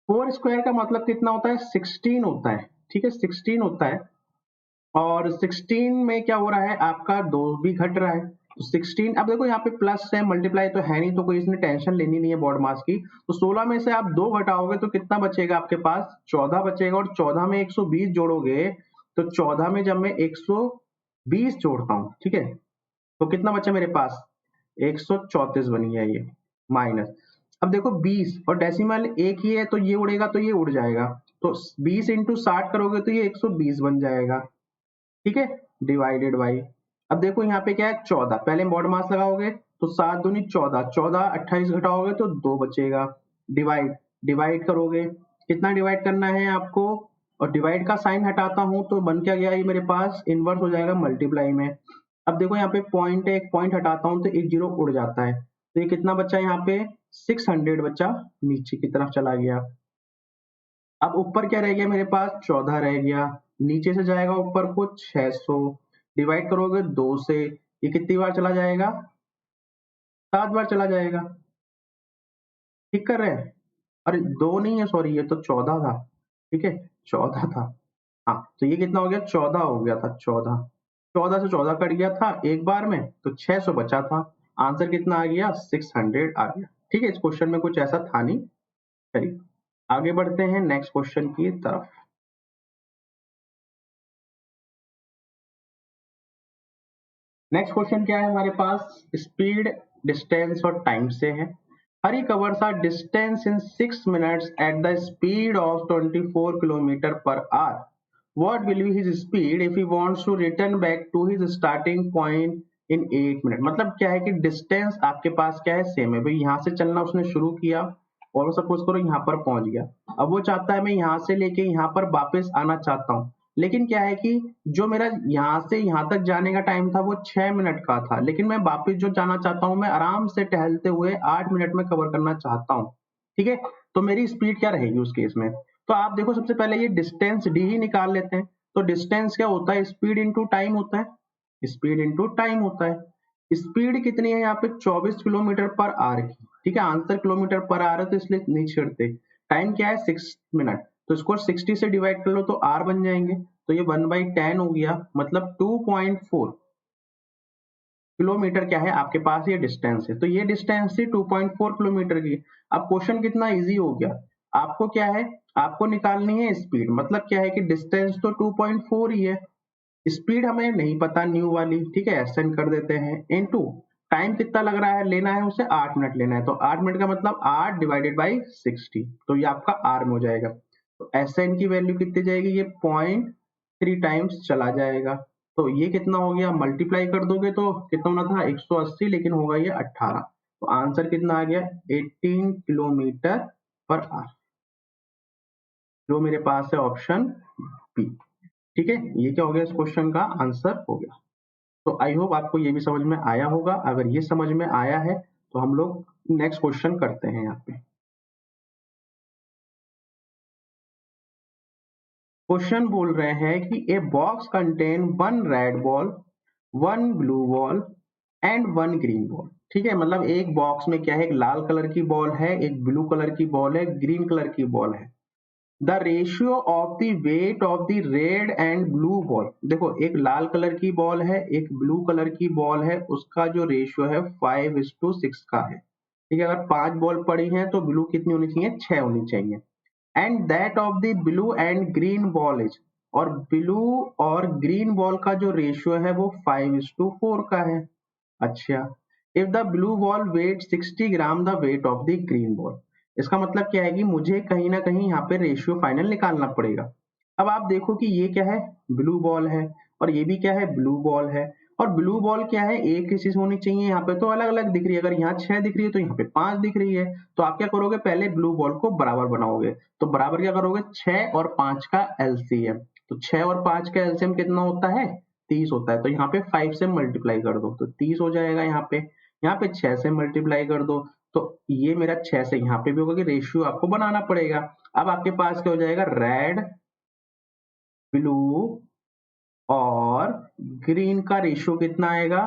4 स्क्वायर का मतलब कितना होता है, 16 होता है, ठीक है, 16 होता है। और 16 में क्या हो रहा है, आपका 2 भी घट रहा है, तो 16, अब देखो यहाँ पे प्लस है, मल्टीप्लाई तो है नहीं, तो कोई इसने टेंशन लेनी नहीं है बॉड मास की। तो 16 में से आप 2 घटाओगे तो कितना बचेगा आपके पास, 14 बचेगा, और 14 में 120 जोड़ोगे, तो 14 में जब मैं 120 जोड़ता हूँ, ठीक है, तो कितना बचा मेरे पास, 134 बन गया ये, माइनस। अब देखो 20 और डेसिमल एक ही है, तो ये उड़ेगा तो ये उड़ जाएगा, तो 20 इंटू 60 करोगे तो ये 120 बन जाएगा, ठीक है, डिवाइडेड बाई, अब देखो यहाँ पे क्या है 14, पहले मॉड मास लगाओगे तो 7 दूनी 14, 14 28 घटाओगे तो 2 बचेगा, डिवाइड डिवाइड करोगे कितना डिवाइड करना है आपको, और डिवाइड का साइन हटाता हूं तो बन क्या गया, ये मेरे पास इनवर्स हो जाएगा मल्टीप्लाई में। अब देखो यहाँ पे पॉइंट है, एक पॉइंट हटाता हूं तो एक जीरो उड़ जाता है, तो ये कितना बचा यहाँ पे 600 बचा, नीचे की तरफ चला गया। अब ऊपर क्या रह गया मेरे पास, 14 रह गया, नीचे से जाएगा ऊपर को 600, डिवाइड करोगे 2 से, ये कितनी बार चला जाएगा, 7 बार चला जाएगा। ठीक कर रहे हैं, अरे 2 नहीं है, सॉरी ये तो 14 था, ठीक है 14 था। हाँ तो ये कितना हो गया, 14 हो गया था, 14, 14 से 14 कट गया था एक बार में, तो 600 बचा था। आंसर कितना आ गया, 600 आ गया। ठीक है, इस क्वेश्चन में कुछ ऐसा था नहीं। चलिए आगे बढ़ते हैं नेक्स्ट क्वेश्चन की तरफ। नेक्स्ट क्वेश्चन क्या है हमारे पास, स्पीड, डिस्टेंस और टाइम से है। Hari covers are distance in 6 minutes at the speed of 24 kilometre per hour. What will be his speed if he wants to return back to his starting point in 8 minute. मतलब क्या है कि distance आपके पास क्या है, same है भाई, यहाँ से चलना उसने शुरू किया और सपोज करो यहाँ पर पहुंच गया। अब वो चाहता है मैं यहाँ से लेके यहाँ पर वापस आना चाहता हूँ, लेकिन क्या है कि जो मेरा यहाँ से यहाँ तक जाने का टाइम था वो 6 मिनट का था, लेकिन मैं वापस जो जाना चाहता हूँ मैं आराम से टहलते हुए 8 मिनट में कवर करना चाहता हूँ। ठीक है, तो मेरी स्पीड क्या रहेगी उस केस में। तो आप देखो सबसे पहले ये डिस्टेंस डी ही निकाल लेते हैं। तो डिस्टेंस क्या होता है, स्पीड इंटू टाइम होता है, स्पीड इंटू टाइम होता है। स्पीड कितनी है यहाँ पे, 24 किलोमीटर पर आवर की। ठीक है, आंसर किलोमीटर पर आवर है तो इसलिए नहीं छेड़ते। टाइम क्या है 6 मिनट, तो इसको 60 से डिवाइड कर लो तो आर बन जाएंगे, तो ये 1/10 हो गया, मतलब 2.4 किलोमीटर क्या है आपके पास, ये डिस्टेंस है। तो ये डिस्टेंस थी 2.4 किलोमीटर की। अब क्वेश्चन कितना इजी हो गया, आपको क्या है, आपको निकालनी है स्पीड। मतलब क्या है कि डिस्टेंस तो 2.4 ही है, स्पीड हमें नहीं पता न्यू वाली, ठीक है एसेंड कर देते हैं, इनटू टाइम कितना लग रहा है, लेना है उसे 8 मिनट लेना है, तो 8 मिनट का मतलब 8 डिवाइडेड बाई 60, तो ये आपका आर में हो जाएगा। तो एसएन की वैल्यू कितनी जाएगी, ये 0.3 टाइम्स चला जाएगा, तो ये कितना हो गया, मल्टीप्लाई कर दोगे तो कितना होना था 180, लेकिन होगा ये 18, तो आंसर कितना आ गया 18 किलोमीटर पर आवर, जो मेरे पास है ऑप्शन बी। ठीक है, ये क्या हो गया, इस क्वेश्चन का आंसर हो गया। तो आई होप आपको ये भी समझ में आया होगा। अगर ये समझ में आया है तो हम लोग नेक्स्ट क्वेश्चन करते हैं। यहाँ पे क्वेश्चन बोल रहे हैं कि a box contain 1 red ball, 1 blue ball and 1 green ball. ठीक है, मतलब एक बॉक्स में क्या है, एक लाल कलर की बॉल है, एक ब्लू कलर की बॉल है, ग्रीन कलर की बॉल है। The ratio of the weight of the red and blue ball. देखो एक लाल कलर की बॉल है, एक ब्लू कलर की बॉल है, उसका जो रेशियो है 5:6 का है। ठीक है, अगर 5 बॉल पड़ी हैं तो ब्लू कितनी होनी चाहिए, 6 होनी चाहिए। And that of the blue and green ball is, और ब्लू और ग्रीन बॉल का जो रेशियो है वो 5:4 का है। अच्छा, if the blue ball weight 60 gram the weight of the green ball. इसका मतलब क्या है कि मुझे कहीं ना कहीं यहाँ पे रेशियो फाइनल निकालना पड़ेगा। अब आप देखो कि ये क्या है, ब्लू बॉल है, और ये भी क्या है, ब्लू बॉल है। और ब्लू बॉल क्या है, एक किसी से होनी चाहिए, यहाँ पे तो अलग अलग दिख रही है, अगर यहाँ 6 दिख रही है तो यहाँ पे 5 दिख रही है। तो आप क्या करोगे, पहले ब्लू बॉल को बराबर बनाओगे, तो बराबर क्या करोगे, 6 और 5 का एलसीएम। तो 6 और 5 का एलसीएम कितना होता है, 30 होता है, तो यहाँ पे 5 से मल्टीप्लाई कर दो तो 30 हो जाएगा। यहाँ पे 6 से मल्टीप्लाई कर दो तो ये मेरा 6 से यहाँ पे भी होगा, कि रेशियो आपको बनाना पड़ेगा। अब आपके पास क्या हो जाएगा, रेड, ब्लू और ग्रीन का रेशियो कितना आएगा,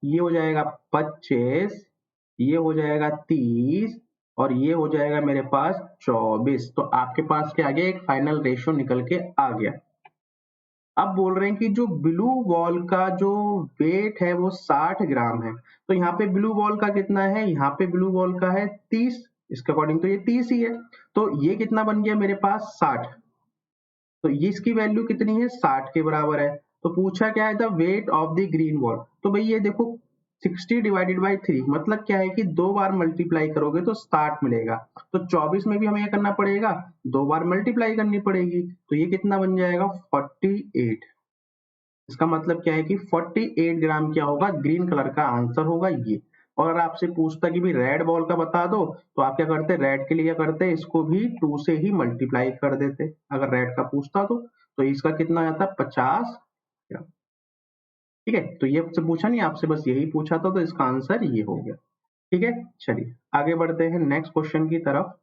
ये हो जाएगा 25, ये हो जाएगा 30 और ये हो जाएगा मेरे पास 24। तो आपके पास क्या आ गया, एक फाइनल रेशियो निकल के आ गया। अब बोल रहे हैं कि जो ब्लू बॉल का जो वेट है वो 60 ग्राम है, तो यहाँ पे ब्लू बॉल का कितना है, यहाँ पे ब्लू बॉल का है 30, इसके अकॉर्डिंग तो ये 30 ही है, तो ये कितना बन गया मेरे पास 60, तो ये इसकी वैल्यू कितनी है, 60 के बराबर है। तो पूछा क्या है, the weight of the green ball. तो भाई ये देखो 60 डिवाइडेड बाई 3, मतलब क्या है कि 2 बार मल्टीप्लाई करोगे तो 60 मिलेगा, तो 24 में भी हमें क्या करना पड़ेगा, 2 बार मल्टीप्लाई करनी पड़ेगी, तो ये कितना बन जाएगा 48। इसका मतलब क्या है कि 48 ग्राम क्या होगा, ग्रीन कलर का आंसर होगा ये। और अगर आपसे पूछता कि भाई रेड बॉल का बता दो, तो आप क्या करते, रेड के लिए क्या करते, इसको भी 2 से ही मल्टीप्लाई कर देते। अगर रेड का पूछता तो इसका कितना आता, 50 ग्राम। ठीक है, तो ये आपसे पूछा नहीं, आपसे बस यही पूछा था, तो इसका आंसर ये हो गया। ठीक है, चलिए आगे बढ़ते हैं नेक्स्ट क्वेश्चन की तरफ।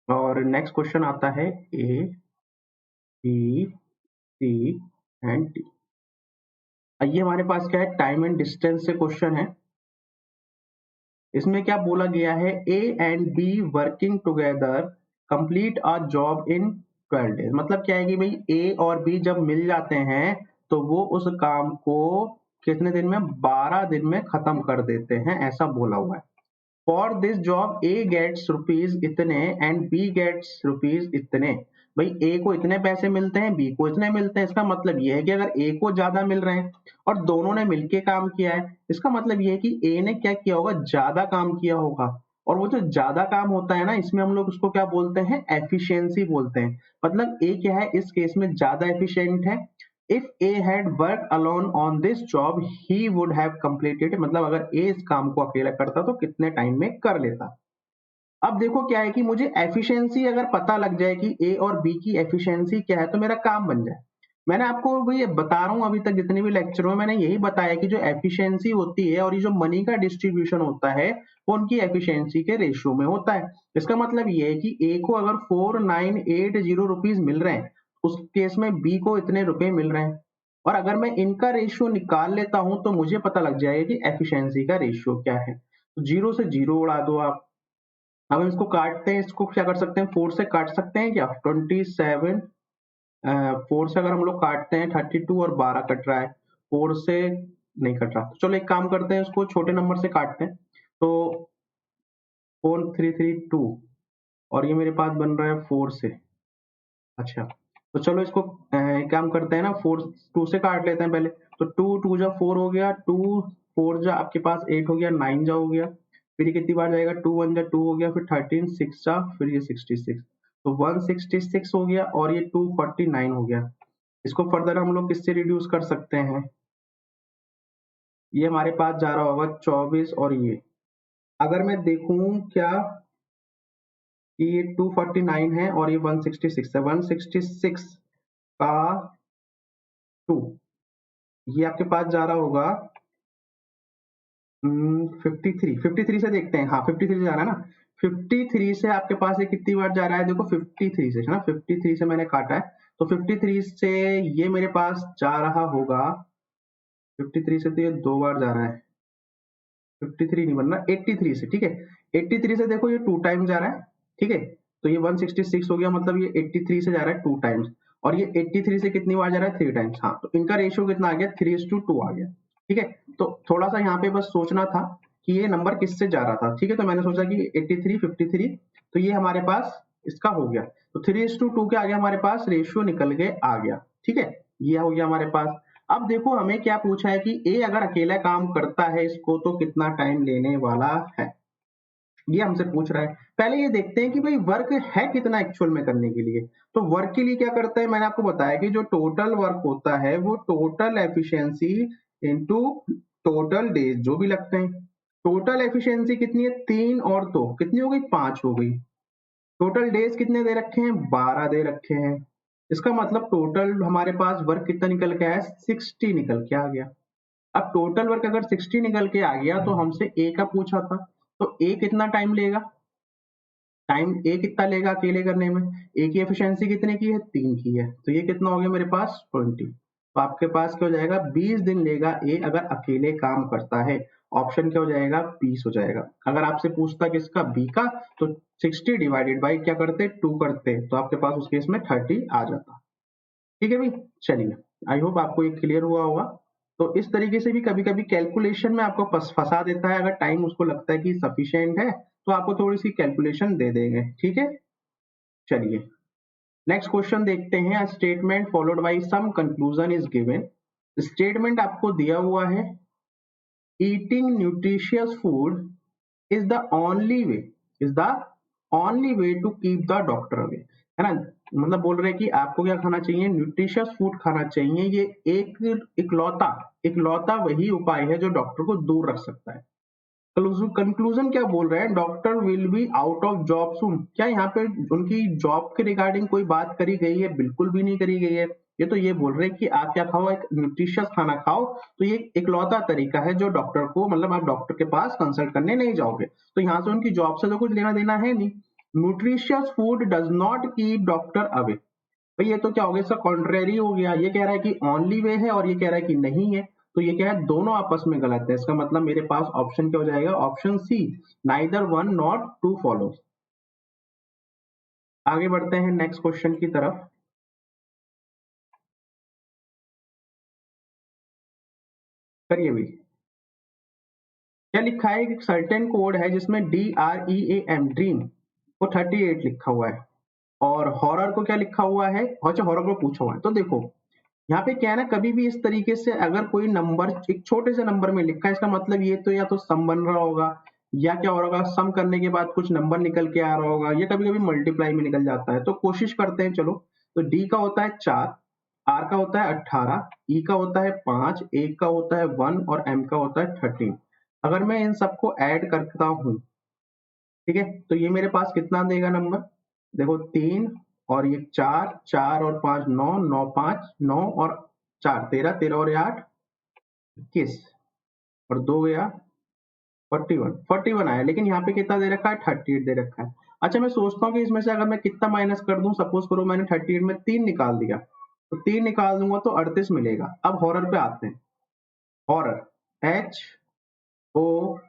और नेक्स्ट क्वेश्चन आता है A B C and D. ये हमारे पास क्या है, टाइम एंड डिस्टेंस से क्वेश्चन है। इसमें क्या बोला गया है, A and B working together complete a job in 12 days. मतलब क्या है कि भाई ए और बी जब मिल जाते हैं तो वो उस काम को कितने दिन में, 12 दिन में खत्म कर देते हैं, ऐसा बोला हुआ है। For this job A gets rupees इतने एंड बी गेट्स रुपीज इतने। भाई ए को इतने पैसे मिलते हैं, बी को इतने मिलते हैं। इसका मतलब ये है कि अगर ए को ज्यादा मिल रहे हैं और दोनों ने मिलके काम किया है, इसका मतलब ये है कि ए ने क्या किया होगा, ज्यादा काम किया होगा। और वो जो ज्यादा काम होता है ना, इसमें हम लोग उसको क्या बोलते हैं, एफिशिएंसी बोलते हैं। मतलब ए क्या है, इस केस में ज्यादा एफिशिएंट है। If A had work alone on this job he would have completed. मतलब अगर ए इस काम को अकेला करता तो कितने टाइम में कर लेता। अब देखो क्या है कि मुझे एफिशिएंसी अगर पता लग जाए कि ए और बी की एफिशिएंसी क्या है, तो मेरा काम बन जाए। मैंने आपको भी ये बता रहा हूं, अभी तक जितने भी लेक्चर में मैंने यही बताया कि जो एफिशिएंसी होती है और ये जो मनी का डिस्ट्रीब्यूशन होता है, वो उनकी एफिशिएंसी के रेशियो में होता है। इसका मतलब ये है कि ए को अगर 4980 रुपीज मिल रहे हैं, उस केस में बी को इतने रुपए मिल रहे हैं। और अगर मैं इनका रेशियो निकाल लेता हूं तो मुझे पता लग जाएगा कि एफिशिएंसी का रेशियो क्या है। तो जीरो से जीरो उड़ा दो आप। अब हम इसको काटते हैं, इसको क्या कर सकते हैं, 4 से काट सकते हैं क्या, 27। 4 से अगर हम लोग काटते हैं 32 और 12 कट रहा है, 4 से नहीं कट रहा। तो चलो एक काम करते हैं, इसको छोटे नंबर से काटते हैं। तो 4332 और ये मेरे पास बन रहा है 4 से। अच्छा, तो चलो इसको काम करते हैं ना, 4 2 से काट लेते हैं पहले। तो 2 2 जा 4 हो गया, 2 4 जा आपके पास 8 हो गया, 9 जा हो गया, फिर ये कितनी बार जाएगा, 2 1 जा 2 हो गया, फिर 13 6 जा, फिर ये 66। तो 166 हो गया और ये 249 हो गया। इसको फर्दर हम लोग किससे रिड्यूस कर सकते हैं, ये हमारे पास जा रहा होगा 24 और ये अगर मैं देखूं क्या कि ये 249 है और ये 166 है, 166 का 2, ये आपके पास जा रहा होगा 53 से देखते हैं, हाँ 53 से जा रहा है ना। 53 से आपके पास ये कितनी बार जा रहा है, देखो 53 से है ना, 53 से मैंने काटा है, तो 53 से ये मेरे पास जा रहा होगा, 53 से तो ये 2 बार जा रहा है, 53 नहीं बन रहा, 83 से। ठीक है, 83 से देखो ये 2 टाइम्स जा रहा है। ठीक है, तो ये 166 हो गया, मतलब ये 83 से जा रहा है 2 टाइम्स। और ये 83 से कितनी बार जा रहा है, 3 टाइम्स। हाँ, तो इनका रेशियो कितना आ गया, 3:2 आ गया। ठीक है, तो थोड़ा सा यहाँ पे बस सोचना था कि ये नंबर किससे जा रहा था। ठीक है, तो मैंने सोचा कि 83 53, तो ये हमारे पास इसका हो गया, तो 3:2 के आगे हमारे पास रेशियो निकल के आ गया। ठीक है, ये हो गया हमारे पास। अब देखो हमें क्या पूछा है कि ए अगर अकेला काम करता है इसको तो कितना टाइम लेने वाला है, ये हमसे पूछ रहा है। पहले ये देखते हैं कि भाई वर्क है कितना एक्चुअल में करने के लिए। तो वर्क के लिए क्या करते हैं, मैंने आपको बताया कि जो टोटल वर्क होता है वो total efficiency into total days जो भी लगते हैं। टोटल एफिशिएंसी कितनी है, 3 और 2 कितनी हो गई, 5 हो गई। टोटल डेज कितने दे रखे हैं, 12 दे रखे हैं। इसका मतलब टोटल हमारे पास वर्क कितना निकल के आया, 60 निकल के आ गया। अब टोटल वर्क अगर 60 निकल के आ गया तो हमसे ए का पूछा था, तो ए कितना टाइम लेगा, टाइम ए कितना लेगा अकेले करने में। ए की एफिशिएंसी कितने की है, 3 की है, तो ये कितना हो गया मेरे पास 20। तो आपके पास क्या हो जाएगा, 20 दिन लेगा ए अगर अकेले काम करता है। ऑप्शन क्या हो जाएगा, 20 हो जाएगा। अगर आपसे पूछता किसका, बी का, तो 60 डिवाइडेड बाई क्या करते, 2 करते, तो आपके पास उस केस में 30 आ जाता। ठीक है भाई, चलिए आई होप आपको ये क्लियर हुआ होगा। तो इस तरीके से भी कभी कभी कैलकुलेशन में आपको फंसा देता है, अगर टाइम उसको लगता है कि सफिशिएंट है तो आपको थोड़ी सी कैलकुलेशन दे देंगे। ठीक है, चलिए नेक्स्ट क्वेश्चन देखते हैं। Statement followed by some conclusion is given. Statement आपको दिया हुआ है, eating nutritious food is the only way, is the only way to keep the doctor away, है ना। मतलब बोल रहे हैं कि आपको क्या खाना चाहिए, न्यूट्रिशियस फूड खाना चाहिए, ये एक इकलौता इकलौता वही उपाय है जो डॉक्टर को दूर रख सकता है। कंक्लूजन क्या बोल रहे हैं, doctor will be out of job soon. क्या यहाँ पे उनकी जॉब के रिगार्डिंग कोई बात करी गई है? बिल्कुल भी नहीं करी गई है। ये तो ये बोल रहे हैं कि आप क्या खाओ, एक न्यूट्रिशियस खाना खाओ। तो ये इकलौता तरीका है जो डॉक्टर को, मतलब आप डॉक्टर के पास कंसल्ट करने नहीं जाओगे, तो यहाँ से उनकी जॉब से तो कुछ लेना देना है नहीं। Nutritious food does not keep doctor away. भाई ये तो क्या हो गया, इसका कॉन्ट्रेरी हो गया। ये कह रहा है कि ओनली वे है और ये कह रहा है कि नहीं है। तो ये क्या है, दोनों आपस में गलत है। इसका मतलब मेरे पास ऑप्शन क्या हो जाएगा, option C, neither one not two follows. आगे बढ़ते हैं नेक्स्ट क्वेश्चन की तरफ। करिए भी। क्या लिखा है, एक सर्टेन कोड है जिसमें DREAM ड्रीम को 38 लिखा हुआ है, और हॉरर को क्या लिखा हुआ है, अच्छा हॉरर को पूछा हुआ है। तो देखो यहाँ पे क्या है ना, कभी भी इस तरीके से अगर कोई नंबर एक छोटे से नंबर में लिखा है, इसका मतलब ये तो या तो सम बन रहा होगा, या क्या हो रहा होगा, सम करने के बाद कुछ नंबर निकल के आ रहा होगा, या कभी कभी मल्टीप्लाई में निकल जाता है। तो कोशिश करते हैं चलो। तो डी का होता है 4, आर का होता है 18, ई का होता है 5, ए का होता है 1 और एम का होता है 13। अगर मैं इन सबको ऐड करता हूँ, ठीक है, तो ये मेरे पास कितना देगा नंबर, देखो 3 और ये 4, 4 और 5 9, 9 5 9 और 4 13, 13 और 8 21 और 2 गया 41 आया। लेकिन यहाँ पे कितना दे रखा है, 38 दे रखा है। अच्छा मैं सोचता हूँ कि इसमें से अगर मैं कितना माइनस कर दूं, सपोज करो मैंने 38 में 3 निकाल दिया, तो 3 निकाल दूंगा तो 38 मिलेगा। अब हॉरर पे आते हैं। हॉरर, HORROR,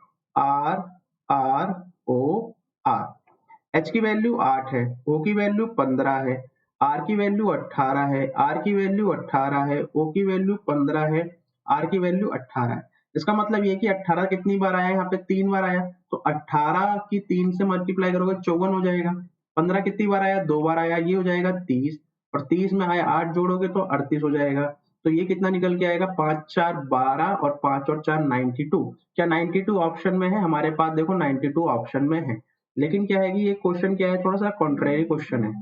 एच की वैल्यू 8 है, ओ की वैल्यू 15 है, आर की वैल्यू 18 है, आर की वैल्यू 18 है, ओ की वैल्यू 15 है, आर की वैल्यू 18 है। इसका मतलब ये कि 18 कितनी बार आया, यहाँ पे 3 बार आया, तो 18 की 3 से मल्टीप्लाई करोगे 54 हो जाएगा। 15 कितनी बार आया, 2 बार आया, ये हो जाएगा 30, और 30 में आया 8 जोड़ोगे तो 38 हो जाएगा। तो ये कितना निकल के आएगा, 5 4 12 और 5 और 4 92। क्या 92 ऑप्शन में है हमारे पास, देखो 92 ऑप्शन में है। लेकिन क्या है कि ये क्वेश्चन क्या है, थोड़ा सा कॉन्ट्रेरी क्वेश्चन है।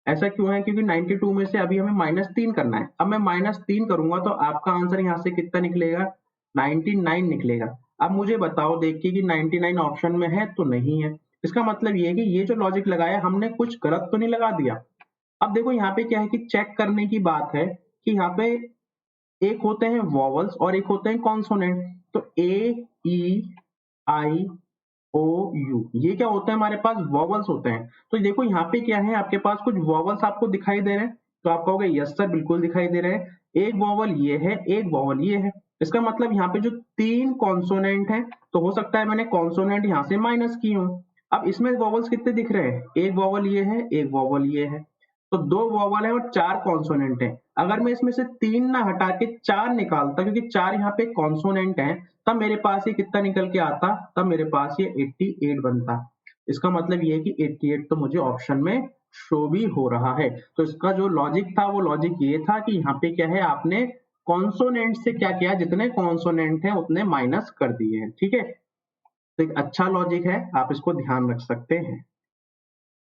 ऐसा क्यों है, क्योंकि 92 में से अभी हमें -3 करना है। अब मैं -3 करूंगा तो आपका आंसर यहाँ से कितना निकलेगा, 99 निकलेगा। अब मुझे बताओ देख के कि 99 ऑप्शन में है तो नहीं है। इसका मतलब ये है कि ये जो लॉजिक लगाया हमने कुछ गलत तो नहीं लगा दिया। अब देखो यहाँ पे क्या है कि चेक करने की बात है कि यहाँ पे एक होते हैं वॉवल्स और एक होते हैं कॉन्सोनेंट। तो A E I O U, ये क्या होता है, हमारे पास वॉवल्स होते हैं। तो देखो यहाँ पे क्या है, आपके पास कुछ वॉवल्स आपको दिखाई दे रहे हैं, तो आप कहोगे यस सर बिल्कुल दिखाई दे रहे हैं। एक वॉवल ये है, एक वॉवल ये है। इसका मतलब यहाँ पे जो 3 कॉन्सोनेंट है, तो हो सकता है मैंने कॉन्सोनेंट यहाँ से माइनस की हो। अब इसमें वॉवल्स कितने दिख रहे हैं, एक वॉवल ये है, एक वॉवल ये है, तो 2 वॉवल है और 4 कॉन्सोनेंट है। अगर मैं इसमें से 3 ना हटा के 4 निकालता, क्योंकि 4 यहाँ पे कॉन्सोनेंट है, तब मेरे पास ये कितना निकल के आता, तब मेरे पास ये 88 बनता। इसका मतलब ये है कि 88 तो मुझे ऑप्शन में शो भी हो रहा है। तो इसका जो लॉजिक था वो लॉजिक ये था कि यहाँ पे क्या है, आपने कॉन्सोनेंट से क्या किया, जितने कॉन्सोनेंट हैं उतने माइनस कर दिए हैं। ठीक है, तो एक अच्छा लॉजिक है, आप इसको ध्यान रख सकते हैं।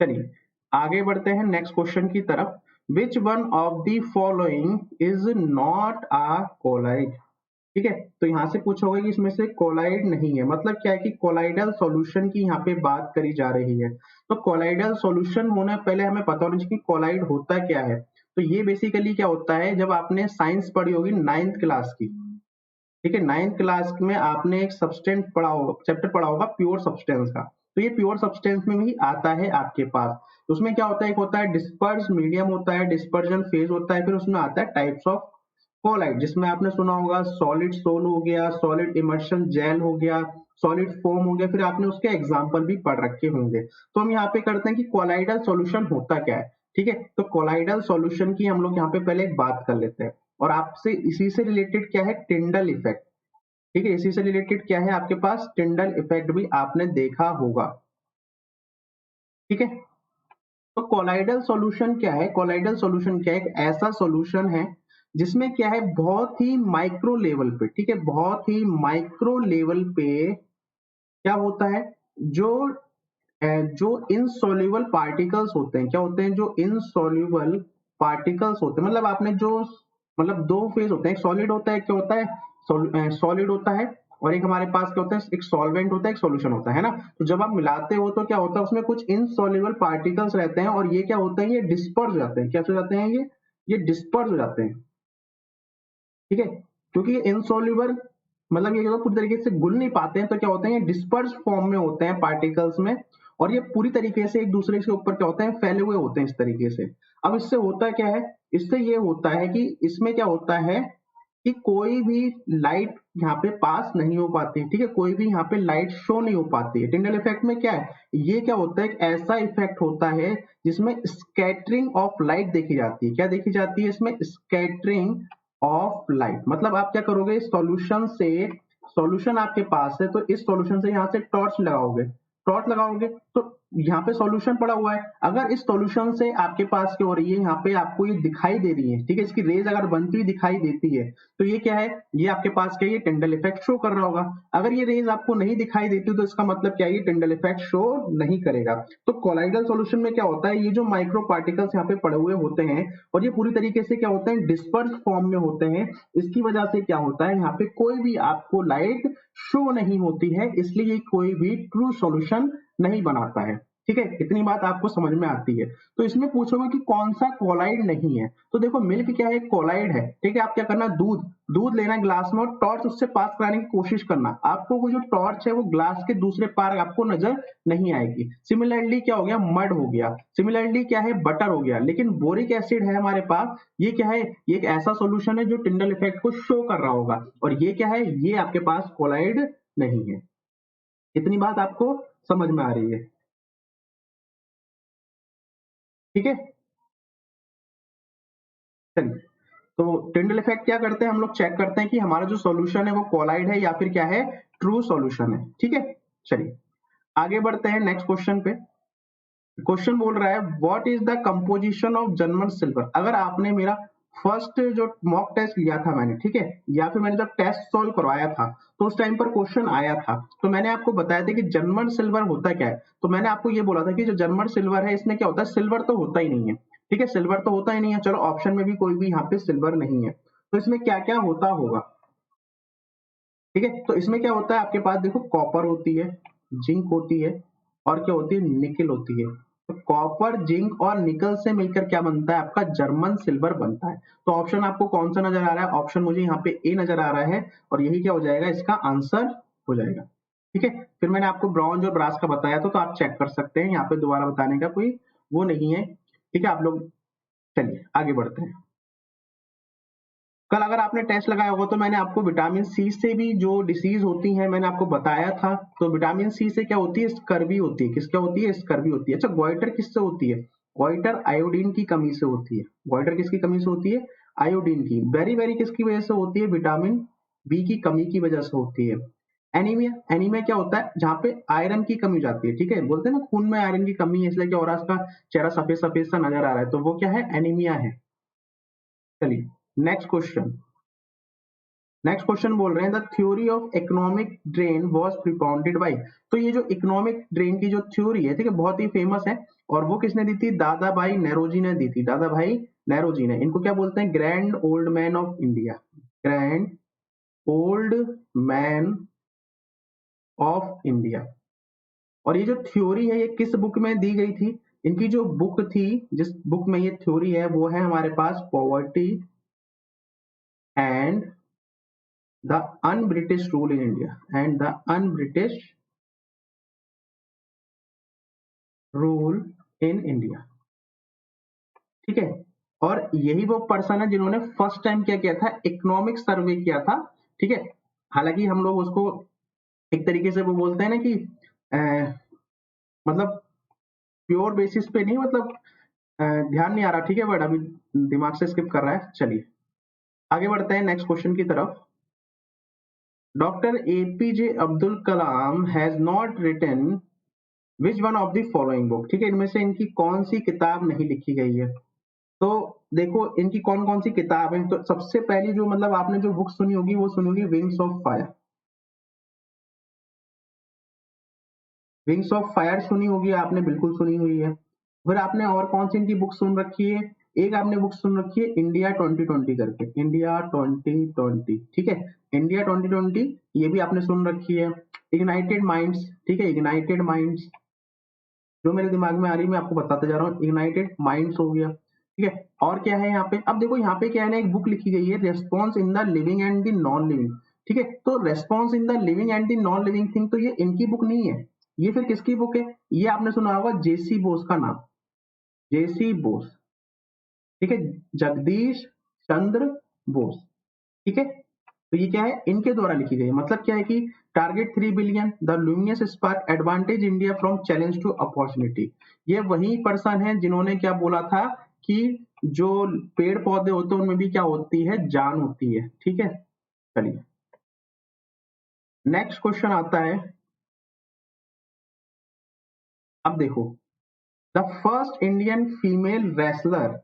चलिए आगे बढ़ते हैं नेक्स्ट क्वेश्चन की तरफ। विच one of the following is not a colloid. ठीक है, तो यहाँ से पूछोगे कि इसमें से कोलाइड नहीं है, मतलब क्या है कि कोलाइडल सॉल्यूशन की यहाँ पे बात करी जा रही है। तो कोलाइडल सॉल्यूशन होना पहले हमें पता होना चाहिए कि कोलाइड होता क्या है। तो ये बेसिकली क्या होता है, जब आपने साइंस पढ़ी होगी 9th क्लास की, ठीक है, 9th क्लास में आपने एक सब्सटेंस पढ़ा होगा, चैप्टर पढ़ा होगा प्योर सब्सटेंस का। तो ये प्योर सब्सटेंस में भी आता है आपके पास। तो उसमें क्या होता है, एक होता है डिस्पर्स मीडियम होता है, डिस्पर्जन फेज होता है, फिर उसमें आता है टाइप्स ऑफ कोलाइड, जिसमें आपने सुना होगा सॉलिड सोल हो गया, सॉलिड इमर्शन जेल हो गया, सॉलिड फोम हो गया, फिर आपने उसके एग्जाम्पल भी पढ़ रखे होंगे। तो हम यहाँ पे करते हैं कि कोलाइडल सॉल्यूशन होता क्या है। ठीक है, तो कोलाइडल सॉल्यूशन की हम लोग यहाँ पे पहले एक बात कर लेते हैं, और आपसे इसी से रिलेटेड क्या है, टिंडल इफेक्ट। ठीक है, इसी से रिलेटेड क्या है आपके पास, टिंडल इफेक्ट भी आपने देखा होगा। ठीक है, तो कोलाइडल सॉल्यूशन क्या है, कोलाइडल सॉल्यूशन क्या है, एक ऐसा सॉल्यूशन है जिसमें क्या है, बहुत ही माइक्रो लेवल पे, ठीक है, बहुत ही माइक्रो लेवल पे क्या होता है, जो जो इनसॉल्युबल पार्टिकल्स होते हैं, क्या होते हैं, जो इनसॉल्युबल पार्टिकल्स होते हैं, मतलब आपने जो, मतलब दो फेज होते हैं, एक सॉलिड होता है, क्या होता है, सॉलिड होता है, और एक हमारे पास क्या होता है, एक सॉल्वेंट होता है, एक सॉल्यूशन होता है ना। तो जब आप मिलाते हो तो क्या होता है, उसमें कुछ इनसॉल्युबल पार्टिकल्स रहते हैं और ये क्या होते हैं, ये डिस्पर्स हो जाते हैं। क्या हो जाते हैं ये डिस्पर्स हो जाते हैं, ठीक है। क्योंकि ये इनसॉल्युबल मतलब ये जो पूरी तरीके से घुल नहीं पाते हैं, तो क्या होते हैं, ये डिस्पर्स फॉर्म में होते हैं पार्टिकल्स में, और ये पूरी तरीके से एक दूसरे के ऊपर क्या होते हैं, फैले हुए होते हैं इस तरीके से। अब इससे होता क्या है, इससे ये होता है कि इसमें क्या होता है कि कोई भी लाइट यहाँ पे पास नहीं हो पाती है, ठीक है, कोई भी यहाँ पे लाइट शो नहीं हो पाती है। टिंडल इफेक्ट में क्या है, ये क्या होता है, एक ऐसा इफेक्ट होता है जिसमें स्कैटरिंग ऑफ लाइट देखी जाती है। क्या देखी जाती है इसमें, स्कैटरिंग ऑफ लाइट। मतलब आप क्या करोगे, सॉल्यूशन से, सॉल्यूशन आपके पास है तो इस सॉल्यूशन से यहाँ से टॉर्च लगाओगे, टॉर्च लगाओगे तो यहाँ पे सॉल्यूशन पड़ा हुआ है, अगर इस सॉल्यूशन से आपके पास क्या हो रही है, यहाँ पे आपको ये दिखाई दे रही है, ठीक है, इसकी रेज अगर बनती हुई दिखाई देती है तो ये क्या है, ये आपके पास क्या है, ये टिंडल इफेक्ट शो कर रहा होगा। अगर ये रेज आपको नहीं दिखाई देती तो इसका मतलब क्या है, ये टिंडल इफेक्ट शो नहीं करेगा। तो कोलाइडल सॉल्यूशन में क्या होता है, ये जो माइक्रो पार्टिकल्स यहाँ पे पड़े हुए होते हैं और ये पूरी तरीके से क्या होते हैं, डिस्पर्स फॉर्म में होते हैं, इसकी वजह से क्या होता है, यहाँ पे कोई भी आपको लाइट शो नहीं होती है, इसलिए कोई भी ट्रू सॉल्यूशन नहीं बनाता है। ठीक है, इतनी बात आपको समझ में आती है। तो इसमें पूछोगे कि कौन सा कोलाइड नहीं है, तो देखो मिल्क क्या है, कोलाइड है, ठीक है। आप क्या करना, दूध दूध लेना ग्लास में और टॉर्च उससे पास कराने की कोशिश करना, आपको वो जो टॉर्च है वो ग्लास के दूसरे पार आपको नजर नहीं आएगी। सिमिलरली क्या हो गया, मड हो गया, सिमिलरली क्या है, बटर हो गया। लेकिन बोरिक एसिड है हमारे पास, ये क्या है, ये एक ऐसा सॉल्यूशन है जो टिंडल इफेक्ट को शो कर रहा होगा, और ये क्या है, ये आपके पास कोलाइड नहीं है। इतनी बात आपको समझ में आ रही है, ठीक है। चलिए, तो टिंडल इफेक्ट क्या करते हैं, हम लोग चेक करते हैं कि हमारा जो सॉल्यूशन है वो कोलाइड है या फिर क्या है, ट्रू सॉल्यूशन है, ठीक है। चलिए आगे बढ़ते हैं नेक्स्ट क्वेश्चन पे। क्वेश्चन बोल रहा है what is the composition of German silver. अगर आपने मेरा फर्स्ट जो मॉक टेस्ट लिया था मैंने, ठीक है, या फिर मैंने जब टेस्ट सॉल्व करवाया था तो उस टाइम पर क्वेश्चन आया था, तो मैंने आपको बताया था कि जर्मन सिल्वर होता क्या है। तो मैंने आपको ये बोला था कि जो जर्मन सिल्वर है इसमें क्या होता है, सिल्वर तो होता ही नहीं है, ठीक है, सिल्वर तो होता ही नहीं है। चलो ऑप्शन में भी कोई भी यहाँ पे सिल्वर नहीं है, तो इसमें क्या क्या होता होगा, ठीक है। तो इसमें क्या होता है, आपके पास देखो कॉपर होती है, जिंक होती है, और क्या होती है, निकल होती है। तो कॉपर, जिंक और निकल से मिलकर क्या बनता है, आपका जर्मन सिल्वर बनता है। तो ऑप्शन आपको कौन सा नजर आ रहा है, ऑप्शन मुझे यहाँ पे ए नजर आ रहा है, और यही क्या हो जाएगा, इसका आंसर हो जाएगा, ठीक है। फिर मैंने आपको ब्रॉन्ज और ब्रास का बताया था, तो आप चेक कर सकते हैं, यहाँ पे दोबारा बताने का कोई वो नहीं है, ठीक है आप लोग। चलिए आगे बढ़ते हैं। कल अगर आपने टेस्ट लगाया होगा तो मैंने आपको विटामिन सी से भी जो डिसीज होती है मैंने आपको बताया था। तो विटामिन सी से क्या होती है, स्कर्वी होती है। किसका होती है, स्कर्वी होती है। अच्छा, गोइटर किससे होती है, गोइटर आयोडीन की कमी से होती है। गोइटर किसकी कमी से होती है, आयोडीन की। बेरी बेरी किसकी वजह से होती है, विटामिन बी की कमी की वजह से होती है। एनीमिया, एनीमिया क्या होता है, जहाँ पे आयरन की कमी हो जाती है, ठीक है, बोलते हैं ना खून में आयरन की कमी है, इसलिए क्या हो रहा है, उसका चेहरा सफेद सफेद सा नजर आ रहा है, तो वो क्या है, एनीमिया है। चलिए नेक्स्ट क्वेश्चन। नेक्स्ट क्वेश्चन बोल रहे हैं the theory of economic drain was propounded bye. तो ये जो इकोनॉमिक ड्रेन की जो थ्योरी है, ठीक है, बहुत ही फेमस है, और वो किसने दी थी, दादा भाई नेरोजी ने दी थी। दादा भाई नेरोजी ने, इनको क्या बोलते हैं, grand old man of India, grand old man of India. और ये जो थ्योरी है ये किस बुक में दी गई थी, इनकी जो बुक थी, जिस बुक में ये थ्योरी है वो है हमारे पास poverty and the un British rule in India, and the un British rule in India, ठीक है। और यही वो पर्सन है जिन्होंने फर्स्ट टाइम क्या किया था, इकोनॉमिक सर्वे किया था, ठीक है। हालांकि हम लोग उसको एक तरीके से वो बोलते हैं ना कि अ, मतलब प्योर बेसिस पे नहीं, मतलब ध्यान नहीं आ रहा, ठीक है, बट अभी दिमाग से स्किप कर रहा है। चलिए आगे बढ़ते हैं नेक्स्ट क्वेश्चन की तरफ। Doctor APJ Abdul Kalam has not written which one of the following book, ठीक है, इनमें से इनकी कौन सी किताब नहीं लिखी गई है। तो देखो इनकी कौन कौन सी किताब है, तो सबसे पहली जो मतलब आपने जो बुक सुनी होगी वो सुनी होगी wings of fire. Wings of fire सुनी होगी आपने, बिल्कुल सुनी हुई है। फिर आपने और कौन सी इनकी बुक सुन रखी है, एक आपने बुक सुन रखी है इंडिया 2020 करके, इंडिया 2020, ठीक है, इंडिया 2020 ये भी आपने सुन रखी है। इग्नाइटेड माइंड्स, ठीक है, इग्नाइटेड माइंड्स जो मेरे दिमाग में आ रही है मैं आपको बताते जा रहा हूँ, इग्नाइटेड माइंड्स हो गया, ठीक है। और क्या है यहाँ पे, अब देखो यहाँ पे क्या है ना, एक बुक लिखी गई है response in the living and the non living, ठीक है। तो response in the living and the non living thing, तो ये इनकी बुक नहीं है, ये फिर किसकी बुक है, ये आपने सुना होगा जेसी बोस का नाम, जेसी बोस, ठीक है, जगदीश चंद्र बोस, ठीक है। तो ये क्या है, इनके द्वारा लिखी गई है। मतलब क्या है कि target 3 billion the luminous spark advantage India from challenge to opportunity, ये वही पर्सन है जिन्होंने क्या बोला था कि जो पेड़ पौधे होते हैं उनमें भी क्या होती है, जान होती है, ठीक है। चलिए नेक्स्ट क्वेश्चन आता है, अब देखो, the first Indian female wrestler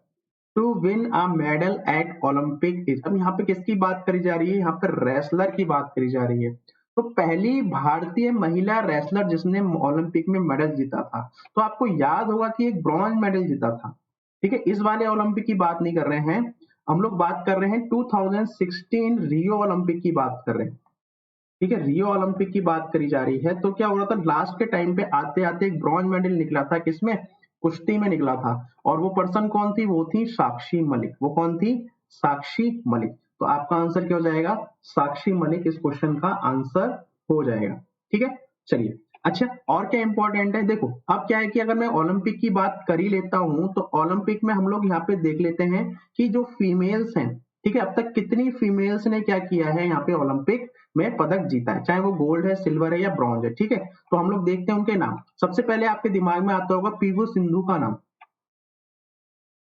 to win a medal at Olympic is, अब यहाँ पे किसकी बात करी जा रही है, यहाँ पे रेसलर की बात करी जा रही है। तो पहली भारतीय महिला रेसलर जिसने ओलंपिक में मेडल जीता था, तो आपको याद होगा कि एक ब्रॉन्ज मेडल जीता था, ठीक है। इस वाले ओलंपिक की बात नहीं कर रहे हैं हम लोग, बात कर रहे हैं 2016 रियो ओलंपिक की बात कर रहे हैं, ठीक है। रियो ओलंपिक की बात करी जा रही है। तो क्या हो रहा था, लास्ट के टाइम पे आते आते एक ब्रॉन्ज मेडल निकला था, किसमें, कुश्ती में निकला था। और वो पर्सन कौन थी, वो थी साक्षी मलिक, वो कौन थी, साक्षी मलिक। तो आपका आंसर क्या हो जाएगा, साक्षी मलिक इस क्वेश्चन का आंसर हो जाएगा, ठीक है। चलिए अच्छा, और क्या इंपॉर्टेंट है, देखो अब क्या है कि अगर मैं ओलंपिक की बात कर ही लेता हूं तो ओलंपिक में हम लोग यहाँ पे देख लेते हैं कि जो फीमेल्स हैं, ठीक है, अब तक कितनी फीमेल्स ने क्या किया है यहाँ पे ओलंपिक में पदक जीता है, चाहे वो गोल्ड है, सिल्वर है या ब्रॉन्ज है, ठीक है। तो हम लोग देखते हैं उनके नाम। सबसे पहले आपके दिमाग में आता होगा पीवी सिंधु का नाम,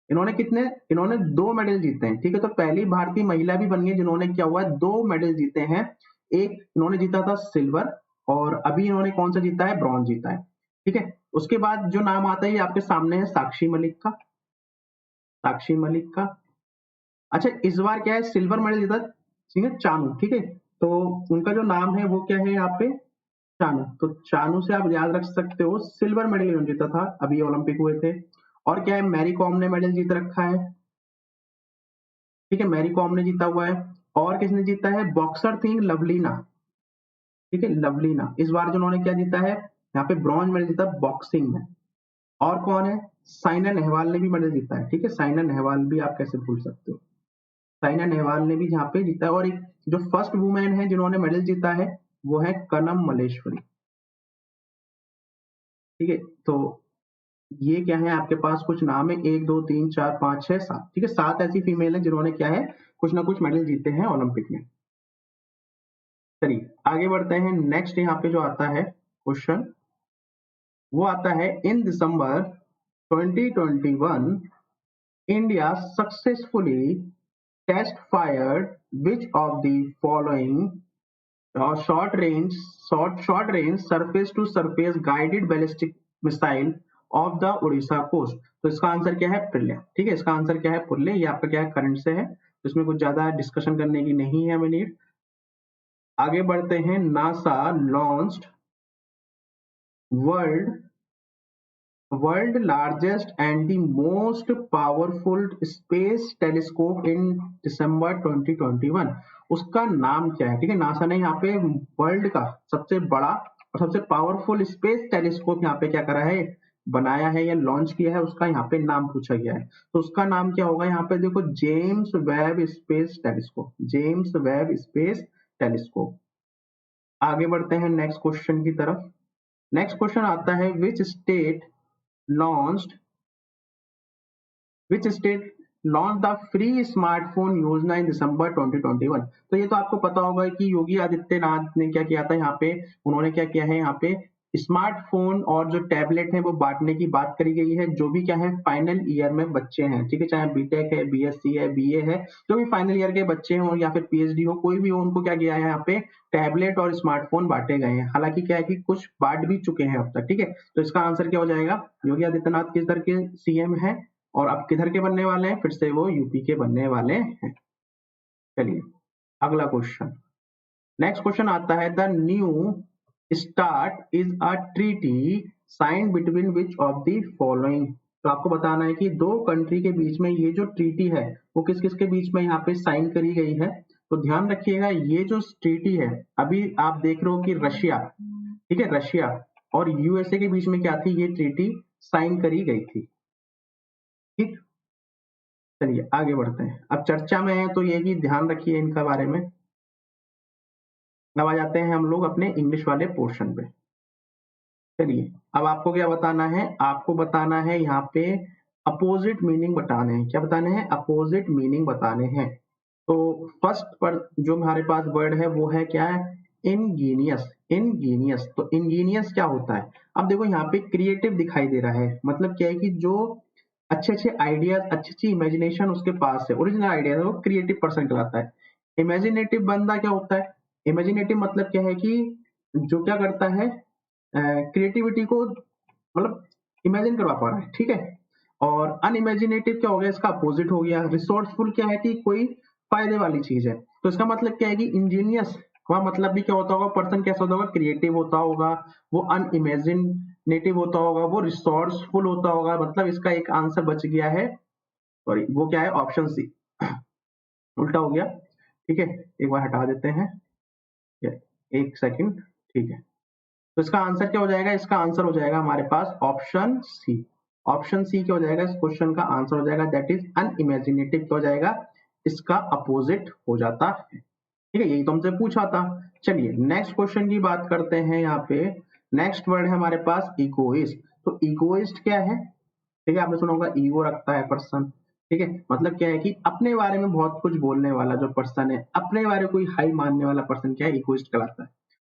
इन्होंने कितने, इन्होंने 2 मेडल जीते हैं, ठीक है। तो पहली भारतीय महिला भी बनी है जिन्होंने क्या हुआ है, 2 मेडल जीते हैं। एक इन्होंने जीता था सिल्वर, और अभी इन्होंने कौन सा जीता है, ब्रॉन्ज जीता है, ठीक है। उसके बाद जो नाम आता है ये आपके सामने है, साक्षी मलिक का, साक्षी मलिक का। अच्छा इस बार क्या है, सिल्वर मेडल जीता ठीक है चानू, ठीक है। तो उनका जो नाम है वो क्या है यहाँ पे, चानू। तो चानू से आप याद रख सकते हो, सिल्वर मेडल इन्होंने जीता था, अभी ओलंपिक हुए थे। और क्या है, मैरी कॉम ने मेडल जीत रखा है, ठीक है, मैरी कॉम ने जीता हुआ है। और किसने जीता है, बॉक्सर थी लवलीना, ठीक है, लवलीना, इस बार जिन्होंने क्या जीता है, यहाँ पे ब्रॉन्ज मेडल जीता बॉक्सिंग में। और कौन है, साइना नेहवाल ने भी मेडल जीता है, ठीक है, साइना नेहवाल भी आप कैसे भूल सकते हो, साइना नेहवाल ने भी यहाँ पे जीता है। और एक जो फर्स्ट वुमेन है जिन्होंने मेडल जीता है वो है कनम मलेश्वरी, ठीक है। तो ये क्या है, आपके पास कुछ नाम है, 1 2 3 4 5 6 7, ठीक है, 7 ऐसी फीमेल है जिन्होंने क्या है, कुछ ना कुछ मेडल जीते हैं ओलंपिक में। चलिए आगे बढ़ते हैं, नेक्स्ट यहाँ पे जो आता है क्वेश्चन, वो आता है, in December 2021 India successfully test fired which of the following short range short range surface to surface guided ballistic missile off the Orissa coast. तो इसका आंसर क्या है, पुरले, ठीक है, इसका आंसर क्या है, पुरले। ये आपका क्या है, करंट से है, तो इसमें कुछ ज्यादा डिस्कशन करने की नहीं है हमें नीड। आगे बढ़ते हैं, NASA launched world world largest and the most powerful space telescope in December 2021। उसका नाम क्या है, ठीक है। नासा ने यहाँ पे वर्ल्ड का सबसे बड़ा और सबसे पावरफुल स्पेस टेलीस्कोप यहाँ पे क्या करा है, बनाया है या लॉन्च किया है, उसका यहाँ पे नाम पूछा गया है। तो उसका नाम क्या होगा, यहाँ पे देखो, James Webb space telescope, James Webb space telescope. आगे बढ़ते हैं नेक्स्ट क्वेश्चन की तरफ। नेक्स्ट क्वेश्चन आता है, launched which state launch the free smartphone योजना इन दिसंबर 2021। तो ये तो आपको पता होगा कि योगी आदित्यनाथ ने क्या किया था, यहाँ पे उन्होंने क्या किया है, यहाँ पे स्मार्टफोन और जो टैबलेट है वो बांटने की बात करी गई है, जो भी क्या है फाइनल ईयर में बच्चे हैं, ठीक है, चाहे बीटेक है, बीएससी है, बीए है, जो भी फाइनल ईयर के बच्चे हो या फिर पीएचडी हो, कोई भी हो, उनको क्या किया है, यहाँ पे टैबलेट और स्मार्टफोन बांटे गए हैं। हालांकि क्या है कि कुछ बांट भी चुके हैं अब तक, ठीक है। तो इसका आंसर क्या हो जाएगा, योगी आदित्यनाथ किस तरह के सीएम है और अब किधर के बनने वाले हैं, फिर से वो यूपी के बनने वाले हैं। चलिए अगला क्वेश्चन, नेक्स्ट क्वेश्चन आता है, the new start is a treaty signed between which of the following तो आपको बताना है कि दो कंट्री के बीच में ये जो ट्रीटी है वो किस किस के बीच में यहाँ पे साइन करी गई है। तो ध्यान रखिएगा ये जो ट्रीटी है, अभी आप देख रहे हो कि रशिया, ठीक है, रशिया और यूएसए के बीच में क्या थी, ये ट्रीटी साइन करी गई थी। ठीक, चलिए आगे बढ़ते हैं। अब चर्चा में है तो ये कि ध्यान रखिए इनका बारे में। अब आ जाते हैं हम लोग अपने इंग्लिश वाले पोर्शन पे। चलिए अब आपको क्या बताना है, आपको बताना है यहाँ पे अपोजिट मीनिंग बताने हैं। क्या बताने हैं, अपोजिट मीनिंग बताने हैं। तो फर्स्ट पर जो हमारे पास वर्ड है वो है क्या है, इनजीनियस। इनजीनियस, तो इनजीनियस क्या होता है, अब देखो यहाँ पे क्रिएटिव दिखाई दे रहा है, मतलब क्या है कि जो अच्छे अच्छे आइडियाज, अच्छी अच्छी इमेजिनेशन उसके पास है, ओरिजिनल आइडियाज, वो क्रिएटिव पर्सन कहलाता है। इमेजिनेटिव बंदा क्या होता है, इमेजिनेटिव मतलब क्या है कि जो क्या करता है, क्रिएटिविटी को मतलब इमेजिन करवा पा रहा है, ठीक है। और अनइमेजिनेटिव क्या हो गया, इसका अपोजिट हो गया। रिसोर्सफुल क्या है कि कोई फायदे वाली चीज है। तो इसका मतलब क्या है कि इंजीनियस का मतलब भी क्या होता होगा, पर्सन कैसा होता होगा, क्रिएटिव होता होगा, वो अनइमेजिनेटिव होता होगा, वो रिसोर्सफुल होता होगा। मतलब इसका एक आंसर बच गया है, सॉरी वो क्या है, ऑप्शन सी। उल्टा हो गया, ठीक है, एक बार हटा देते हैं, एक सेकंड, ठीक है। तो इसका आंसर क्या हो जाएगा, इसका आंसर हो जाएगा हमारे पास ऑप्शन सी। ऑप्शन सी क्या हो जाएगा, इस क्वेश्चन का आंसर हो जाएगा, दैट इज अनइमेजिनेटिव। क्या हो जाएगा, इसका अपोजिट हो जाता है, ठीक है, यही तो हमसे पूछा था। चलिए नेक्स्ट क्वेश्चन की बात करते हैं। यहाँ पे नेक्स्ट वर्ड है हमारे पास इगोइस्ट। तो इगोइस्ट क्या है, ठीक है, आपने सुना होगा ईगो रखता है पर्सन, ठीक है, मतलब क्या है कि अपने बारे में बहुत कुछ बोलने वाला जो पर्सन है, अपने बारे में कोई हाई मानने वाला पर्सन क्या है, इगोइस्ट कहलाता है।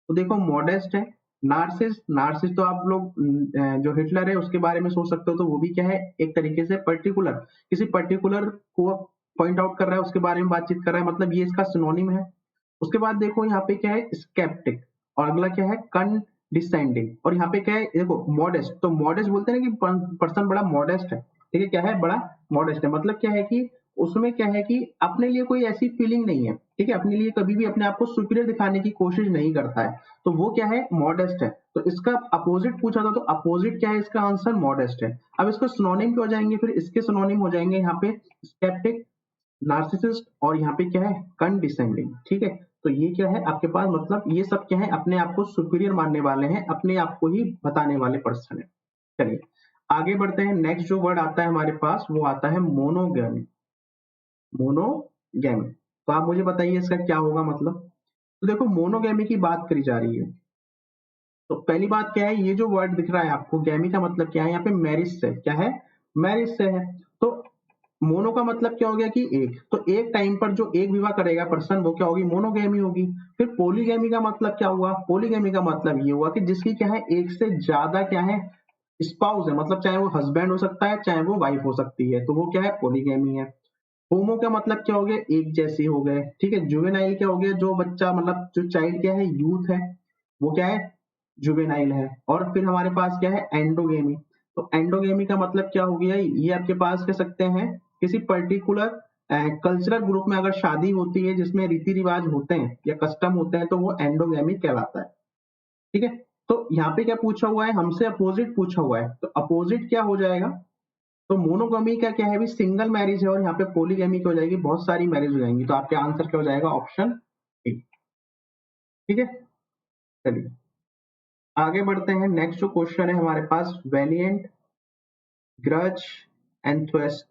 तो देखो मॉडेस्ट है, नार्सिस। नार्सिस तो आप लोग जो हिटलर है उसके बारे में सोच सकते हो, तो वो भी क्या है, एक तरीके से पर्टिकुलर, किसी पर्टिकुलर को पॉइंट आउट कर रहा है, उसके बारे में बातचीत कर रहा है, मतलब ये इसका सिनोनिम है। उसके बाद देखो यहाँ पे क्या है, स्केप्टिक, और अगला क्या है, कंडिसेंडिंग, और यहाँ पे क्या है देखो मॉडेस्ट। तो मॉडेस्ट बोलते हैं ना कि पर्सन बड़ा मॉडेस्ट है, ठीक है, क्या है, बड़ा मॉडेस्ट है। मतलब क्या है कि उसमें क्या है कि अपने लिए कोई ऐसी फीलिंग नहीं है, ठीक है, अपने लिए कभी भी अपने आप को सुपीरियर दिखाने की कोशिश नहीं करता है, तो वो क्या है, मॉडेस्ट है। तो इसका अपोजिट पूछा था, तो अपोजिट क्या है, इसका आंसर मॉडेस्ट है। अब इसको सिनोनिम पे हो जाएंगे, फिर इसके सिनोनिम हो जाएंगे यहाँ पे स्केप्टिक, नार्सिसिस्ट, और यहाँ पे क्या है, कंडिसेंडिंग, ठीक है। तो ये क्या है आपके पास, मतलब ये सब क्या है, अपने आप को सुपीरियर मानने वाले हैं, अपने आप को ही बताने वाले पर्सन है। चलिए आगे बढ़ते हैं। नेक्स्ट जो वर्ड आता है हमारे पास वो आता है मोनोगैमी। मोनोगैमी, तो आप मुझे बताइए इसका क्या होगा मतलब। तो देखो मोनोगैमी की बात करी जा रही है, तो पहली बात क्या है, ये जो वर्ड दिख रहा है आपको, गैमी का मतलब क्या है, यहाँ पे मैरिज से, क्या है, मैरिज से है। तो मोनो का मतलब क्या हो गया कि एक, तो एक टाइम पर जो एक विवाह करेगा पर्सन वो क्या होगी, मोनोगैमी होगी। फिर पोलीगैमी का मतलब क्या हुआ, पोलीगैमी का मतलब ये हुआ कि जिसकी क्या है, एक से ज्यादा क्या है, स्पाउस है, मतलब चाहे वो हस्बैंड हो सकता है, चाहे वो वाइफ हो सकती है, तो वो क्या है, पोलीगैमी है। होमो का मतलब क्या हो गया, एक जैसे हो गए, ठीक है। जुवेनाइल क्या हो गया, जो बच्चा मतलब जो चाइल्ड क्या है, यूथ है, वो क्या है, जुवेनाइल है। और फिर हमारे पास क्या है, एंडोगेमी। तो एंडोगेमी का मतलब क्या हो गया, ये आपके पास कह सकते हैं किसी पर्टिकुलर कल्चरल ग्रुप में अगर शादी होती है जिसमें रीति रिवाज होते हैं या कस्टम होते हैं, तो वो एंडोगेमी कहलाता है, ठीक है। तो यहाँ पे क्या पूछा हुआ है, हमसे अपोजिट पूछा हुआ है, तो अपोजिट क्या हो जाएगा, तो मोनोगमी का क्या है, भी सिंगल मैरिज है, और यहाँ पे पोलीगैमी क्या हो जाएगी, बहुत सारी मैरिज हो जाएंगी। तो आपके आंसर क्या हो जाएगा, ऑप्शन ए, ठीक है। चलिए आगे बढ़ते हैं। नेक्स्ट जो क्वेश्चन है हमारे पास, वेलिएंट, ग्रज, एंथ्वेस्ट,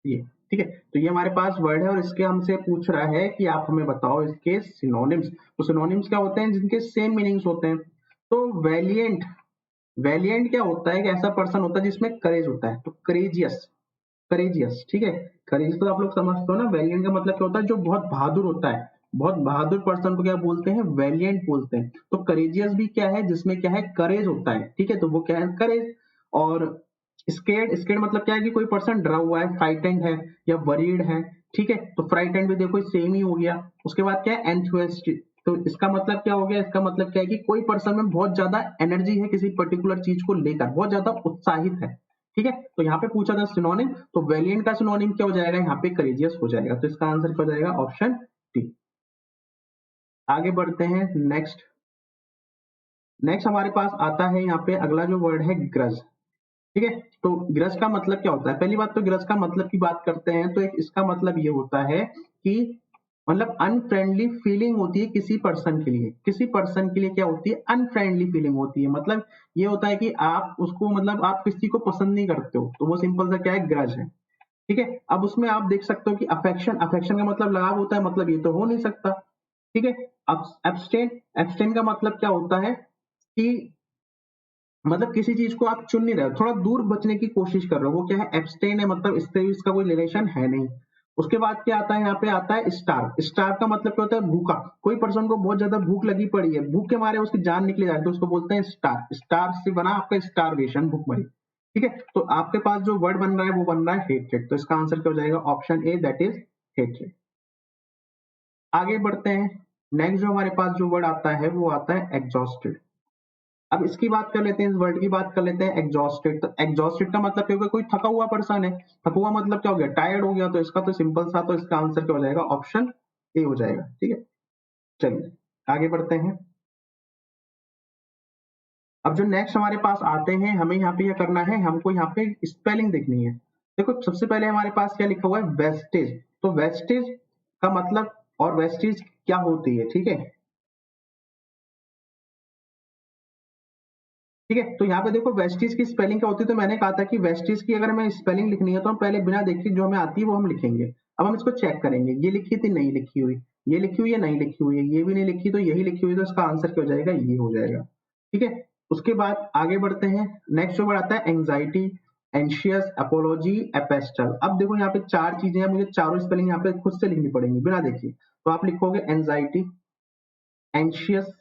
ये, ठीक है। तो ये हमारे पास वर्ड है और इसके हमसे पूछ रहा है कि आप हमें बताओ इसके सिनोनिम्स। तो सिनोनिम्स क्या होते हैं, जिनके सेम मीनिंग्स होते हैं। तो वेलिएंट, वेलिएंट क्या होता है, एक ऐसा पर्सन होता है जिसमें करेज होता है, तो करेजियस, करेजियस, ठीक है। करेजियस तो आप लोग समझते हो ना, वेलिएंट का मतलब क्या होता है, जो बहुत बहादुर होता है, बहुत बहादुर पर्सन को क्या बोलते हैं, वेलिएंट बोलते हैं। तो करेजियस भी क्या है, जिसमें क्या है, करेज होता है, ठीक है, तो वो क्या है, करेज। और स्केर्ड, स्केर्ड मतलब क्या है कि कोई पर्सन डरा हुआ है, फ्राइटेंड है या वरीड है, ठीक है। तो फ्राइटेंड भी देखो सेम ही हो गया। उसके बाद क्या है, एंथुसियास्ट। तो इसका मतलब क्या हो गया, इसका मतलब क्या है कि कोई पर्सन में बहुत ज्यादा एनर्जी है किसी पर्टिकुलर चीज को लेकर, बहुत ज्यादा उत्साहित है, ठीक है। तो यहाँ पे पूछा था सिनोनिम, तो वेलिएंट का सिनोनिम क्या हो जाएगा, यहाँ पे करेजियस हो जाएगा। तो इसका आंसर क्या हो जाएगा, ऑप्शन डी। आगे बढ़ते हैं। नेक्स्ट, नेक्स्ट हमारे पास आता है यहाँ पे अगला जो वर्ड है, ग्रज, ठीक है। तो ग्रज का मतलब क्या होता है? पहली बात तो ग्रज का मतलब की बात करते हैं तो एक इसका मतलब ये होता है कि मतलब अनफ्रेंडली फीलिंग होती है किसी पर्सन के लिए। किसी पर्सन के लिए क्या होती है? अनफ्रेंडली फीलिंग होती है। मतलब ये होता है कि आप उसको मतलब आप किसी को पसंद नहीं करते हो, तो वो सिंपल सा क्या है? ग्रज है। ठीक है। अब उसमें आप देख सकते हो कि अफेक्शन, अफेक्शन का मतलब लगाव होता है, मतलब ये तो हो नहीं सकता। ठीक है। अब एब्सटेन, एब्सटेन का मतलब क्या होता है कि मतलब किसी चीज को आप चुन नहीं रहे हो, थोड़ा दूर बचने की कोशिश कर रहे हो, वो क्या है? एब्सटेन है, मतलब इससे इसका कोई रिलेशन है नहीं। उसके बाद क्या आता है? यहाँ पे आता है स्टार। स्टार का मतलब क्या होता है? भूखा। कोई पर्सन को बहुत ज्यादा भूख लगी पड़ी है, भूख के मारे उसकी जान निकली जाती है, उसको बोलते हैं स्टार। स्टार से बना आपका स्टारवेशन, भूखमरी। ठीक है। तो आपके पास जो वर्ड बन रहा है वो बन रहा है हेट्रेड। तो इसका आंसर क्या हो जाएगा? Option A, that is hatred. आगे बढ़ते हैं। नेक्स्ट जो हमारे पास जो वर्ड आता है वो आता है एग्जॉस्टेड। अब इसकी बात कर लेते हैं, इस वर्ड की बात कर लेते हैं, एग्जॉस्टेड। तो एग्जॉस्टेड का मतलब क्या होगा? कोई थका हुआ पर्सन है। थका हुआ मतलब क्या हो गया? टायर्ड हो गया। तो इसका तो सिंपल सा, तो इसका आंसर क्या हो जाएगा? ऑप्शन ए हो जाएगा। ठीक है। चलिए आगे बढ़ते हैं। अब जो नेक्स्ट हमारे पास आते हैं, हमें यहाँ पे क्या करना है? हमको यहाँ पे स्पेलिंग देखनी है। देखो सबसे पहले हमारे पास क्या लिखा हुआ है? वेस्टेज। तो वेस्टेज का मतलब और वेस्टेज क्या होती है? ठीक है। ठीक है। तो यहाँ पे देखो वेस्टीज की स्पेलिंग क्या होती है। तो मैंने कहा था कि वेस्टीज की अगर हमें स्पेलिंग लिखनी है तो हम पहले बिना देखे जो हमें आती है वो हम लिखेंगे। अब हम इसको चेक करेंगे, ये लिखी थी, नहीं लिखी हुई, ये लिखी हुई है, नहीं लिखी हुई है, ये भी नहीं लिखी, तो यही लिखी हुई, तो इसका आंसर क्या हो जाएगा? ये हो जाएगा। ठीक है। उसके बाद आगे बढ़ते हैं। नेक्स्ट जो वर्ड आता है एंग्जाइटी, एंशियस, अपोलॉजी, एपेस्टल। अब देखो यहाँ पे चार चीजें हैं, मुझे चारों स्पेलिंग यहाँ पे खुद से लिखनी पड़ेंगी बिना देखे। तो आप लिखोगे एंजाइटी, एंशियस,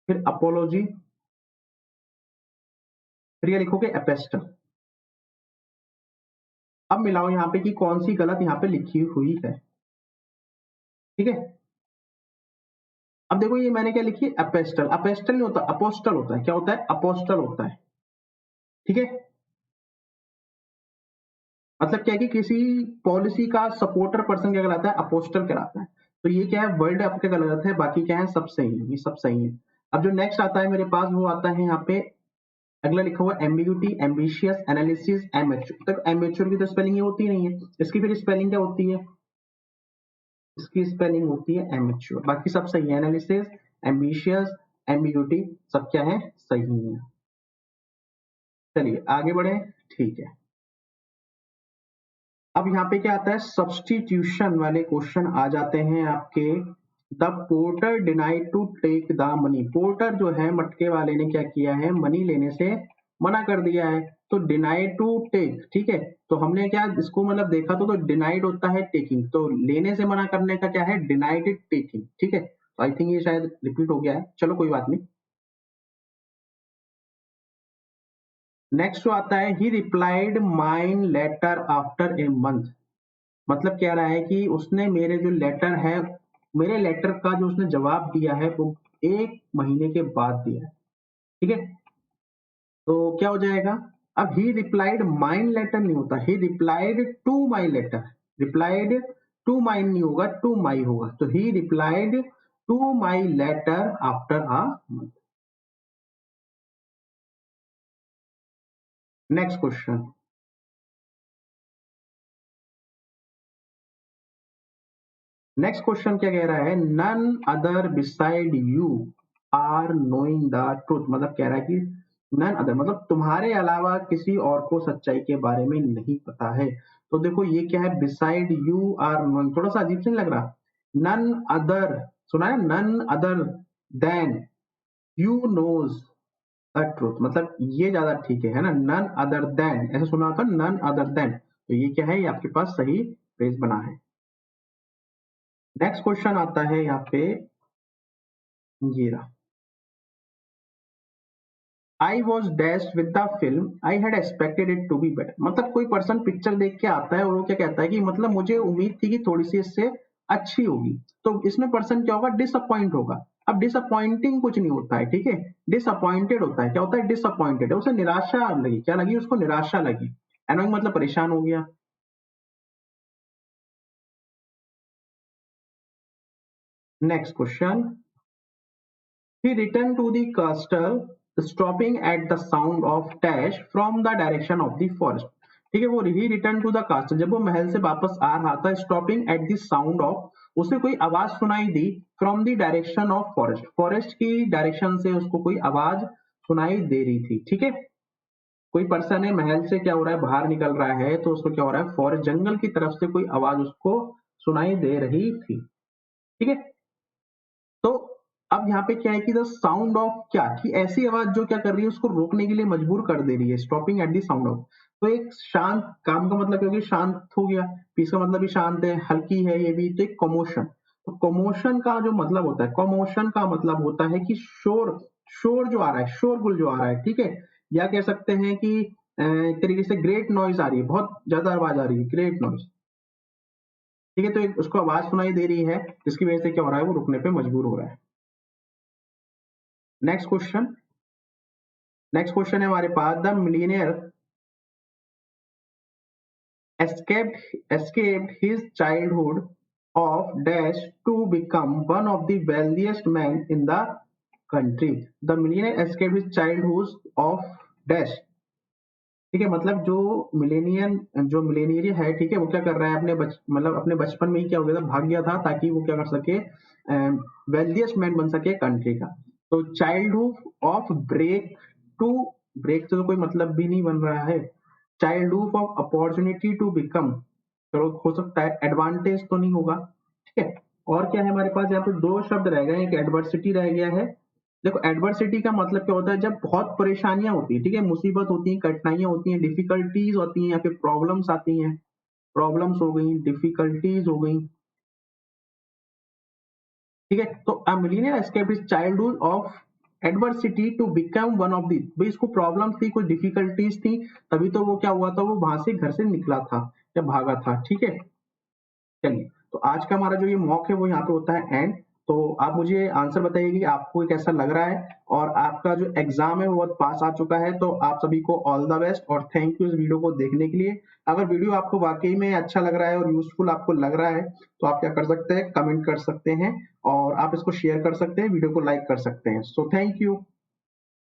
फिर अपोलॉजी, फिर ये लिखोगे एपेस्टल। अब मिलाओ यहाँ पे कि कौन सी गलत यहाँ पे लिखी हुई है। ठीक है। अब देखो ये मैंने क्या लिखी? अपेस्टल। अपेस्टल नहीं होता, अपोस्टल होता है। क्या होता है? अपोस्टल होता है। ठीक है। मतलब क्या है कि किसी पॉलिसी का सपोर्टर पर्सन क्या कहलाता है? अपोस्टल कहलाता है। तो ये क्या है? वर्ड आपके गलत है, बाकी क्या है? सब सही है, ये सब सही है। अब जो नेक्स्ट आता है मेरे पास वो आता है यहाँ पे, अगला लिखा हुआ एम्बिग्यूटी, एम्बिशियस, एनालिसिस, एमेच्योर। तक एमेच्योर की तो स्पेलिंग ये होती नहीं है, इसकी फिर स्पेलिंग क्या होती है? इसकी स्पेलिंग होती है एमेच्योर। बाकी सब सही है, एनालिसिस, एम्बिशियस, एम्बिग्यूटी, सब क्या है? सही है। चलिए आगे बढ़े। ठीक है। अब यहाँ पे क्या आता है? सब्सटीट्यूशन वाले क्वेश्चन आ जाते हैं आपके। The porter denied to take the money. Porter जो है मटके वाले ने क्या किया है? मनी लेने से मना कर दिया है। तो डिनाइड टू टेक, ठीक है। तो हमने क्या इसको मतलब देखा तो डिनाइड होता है टेकिंग, तो लेने से मना करने का क्या है? Denied taking. ठीक है। तो आई थिंक ये शायद रिपीट हो गया है, चलो कोई बात नहीं। नेक्स्ट जो आता है, he replied mine letter after a month. मतलब कह रहा है कि उसने मेरे जो लेटर है, मेरे लेटर का जो उसने जवाब दिया है वो 1 महीने के बाद दिया है। ठीक है। तो क्या हो जाएगा? अब ही रिप्लाइड माइन लेटर नहीं होता, he replied to my letter. Replied to mine नहीं होगा, टू माई होगा। तो he replied to my letter after a month. Next question. Next question क्या कह रहा है? None other beside you are knowing the truth. मतलब कह रहा है कि नन अदर मतलब तुम्हारे अलावा किसी और को सच्चाई के बारे में नहीं पता है। तो देखो ये क्या है? बिसाइड यू आर नोइंग, थोड़ा सा अजीब से नहीं लग रहा? नन अदर, सुना है? None other then you knows the truth, मतलब ये ज्यादा ठीक है ना? नन अदर देन ऐसा सुना था, नन अदर देन। तो ये क्या है? ये आपके पास सही फ्रेज बना है। नेक्स्ट क्वेश्चन आता है यहाँ पे, ये रहा। I was dashed with the film, I had expected it to be better. मतलब कोई पर्सन पिक्चर देख के आता है और वो क्या कहता है कि मतलब मुझे उम्मीद थी कि थोड़ी सी इससे अच्छी होगी। तो इसमें पर्सन क्या होगा? डिसअपॉइंट होगा। अब डिसअपॉइंटिंग कुछ नहीं होता है, ठीक है। डिसअपॉइंटेड होता है। क्या होता है? डिसअपॉइंटेड है, उसे निराशा लगी। क्या लगी उसको? निराशा लगी। एनोइंग मतलब परेशान हो गया। Next question, he return to the castle stopping at the sound of dash from the direction of the forest. ठीक है, वो he return to the castle, जब वो महल से वापस आ रहा था, stopping at the sound of, उसे कोई आवाज सुनाई दी from the direction of forest, forest की डायरेक्शन से उसको कोई आवाज सुनाई दे रही थी। ठीक है, कोई पर्सन है, महल से क्या हो रहा है, बाहर निकल रहा है, तो उसको क्या हो रहा है, फॉरेस्ट जंगल की तरफ से कोई आवाज उसको सुनाई दे रही थी। ठीक है, तो अब यहाँ पे क्या है कि द साउंड ऑफ, क्या कि ऐसी आवाज जो क्या कर रही है, उसको रोकने के लिए मजबूर कर दे रही है, stopping at the sound of. तो एक शांत, काम का मतलब क्या हो गया, शांत हो गया, पीस का मतलब भी शांत है, हल्की है ये भी, तो एक कमोशन। तो कमोशन का जो मतलब होता है, कमोशन का मतलब होता है कि शोर, शोर जो आ रहा है, शोरगुल जो आ रहा है। ठीक है, या कह सकते हैं कि एक तरीके से ग्रेट नॉइज आ रही है, बहुत ज्यादा आवाज आ रही है, ग्रेट नॉइज। ठीक है, तो एक उसको आवाज सुनाई दे रही है, जिसकी वजह से क्या हो रहा है, वो रुकने पे मजबूर हो रहा है। नेक्स्ट क्वेश्चन, नेक्स्ट क्वेश्चन है हमारे पास, the millionaire escaped his childhood of dash to become one of the wealthiest men in the country. The millionaire escaped his childhood of dash। ठीक है, मतलब जो मिलेनियन, जो मिलेनियर है, ठीक है, वो क्या कर रहा है, अपने मतलब अपने बचपन में ही क्या हो गया था, भाग गया था, ताकि वो क्या कर सके, वेल्थिएस्ट मैन बन सके कंट्री का। तो childhood of break to, break तो कोई मतलब भी नहीं बन रहा है, childhood of opportunity to become, चलो हो सकता है, एडवांटेज तो नहीं होगा। ठीक है, और क्या है हमारे पास, यहाँ पे दो शब्द रह गए, एक एडवर्सिटी रह गया है। देखो, एडवर्सिटी का मतलब क्या होता है, जब बहुत परेशानियां होती है, ठीक है, मुसीबत होती है, कठिनाइयां होती हैं, डिफिकल्टीज होती हैं, या फिर प्रॉब्लम्स आती हैं, प्रॉब्लम्स हो गई, डिफिकल्टीज हो गई। ठीक है, तो a millionaire escaped his childhood of adversity to become one of the, भाई इसको प्रॉब्लम्स थी, कुछ डिफिकल्टीज थी, तभी तो वो क्या हुआ था, वो वहां से घर से निकला था या भागा था। ठीक है, चलिए, तो आज का हमारा जो ये मॉक है वो यहाँ पे होता है एंड। तो आप मुझे आंसर बताइए कि आपको कैसा लग रहा है, और आपका जो एग्जाम है वो पास आ चुका है, तो आप सभी को ऑल द बेस्ट और थैंक यू इस वीडियो को देखने के लिए। अगर वीडियो आपको वाकई में अच्छा लग रहा है और यूजफुल आपको लग रहा है, तो आप क्या कर सकते हैं, कमेंट कर सकते हैं, और आप इसको शेयर कर सकते हैं, वीडियो को लाइक कर सकते हैं। So thank you.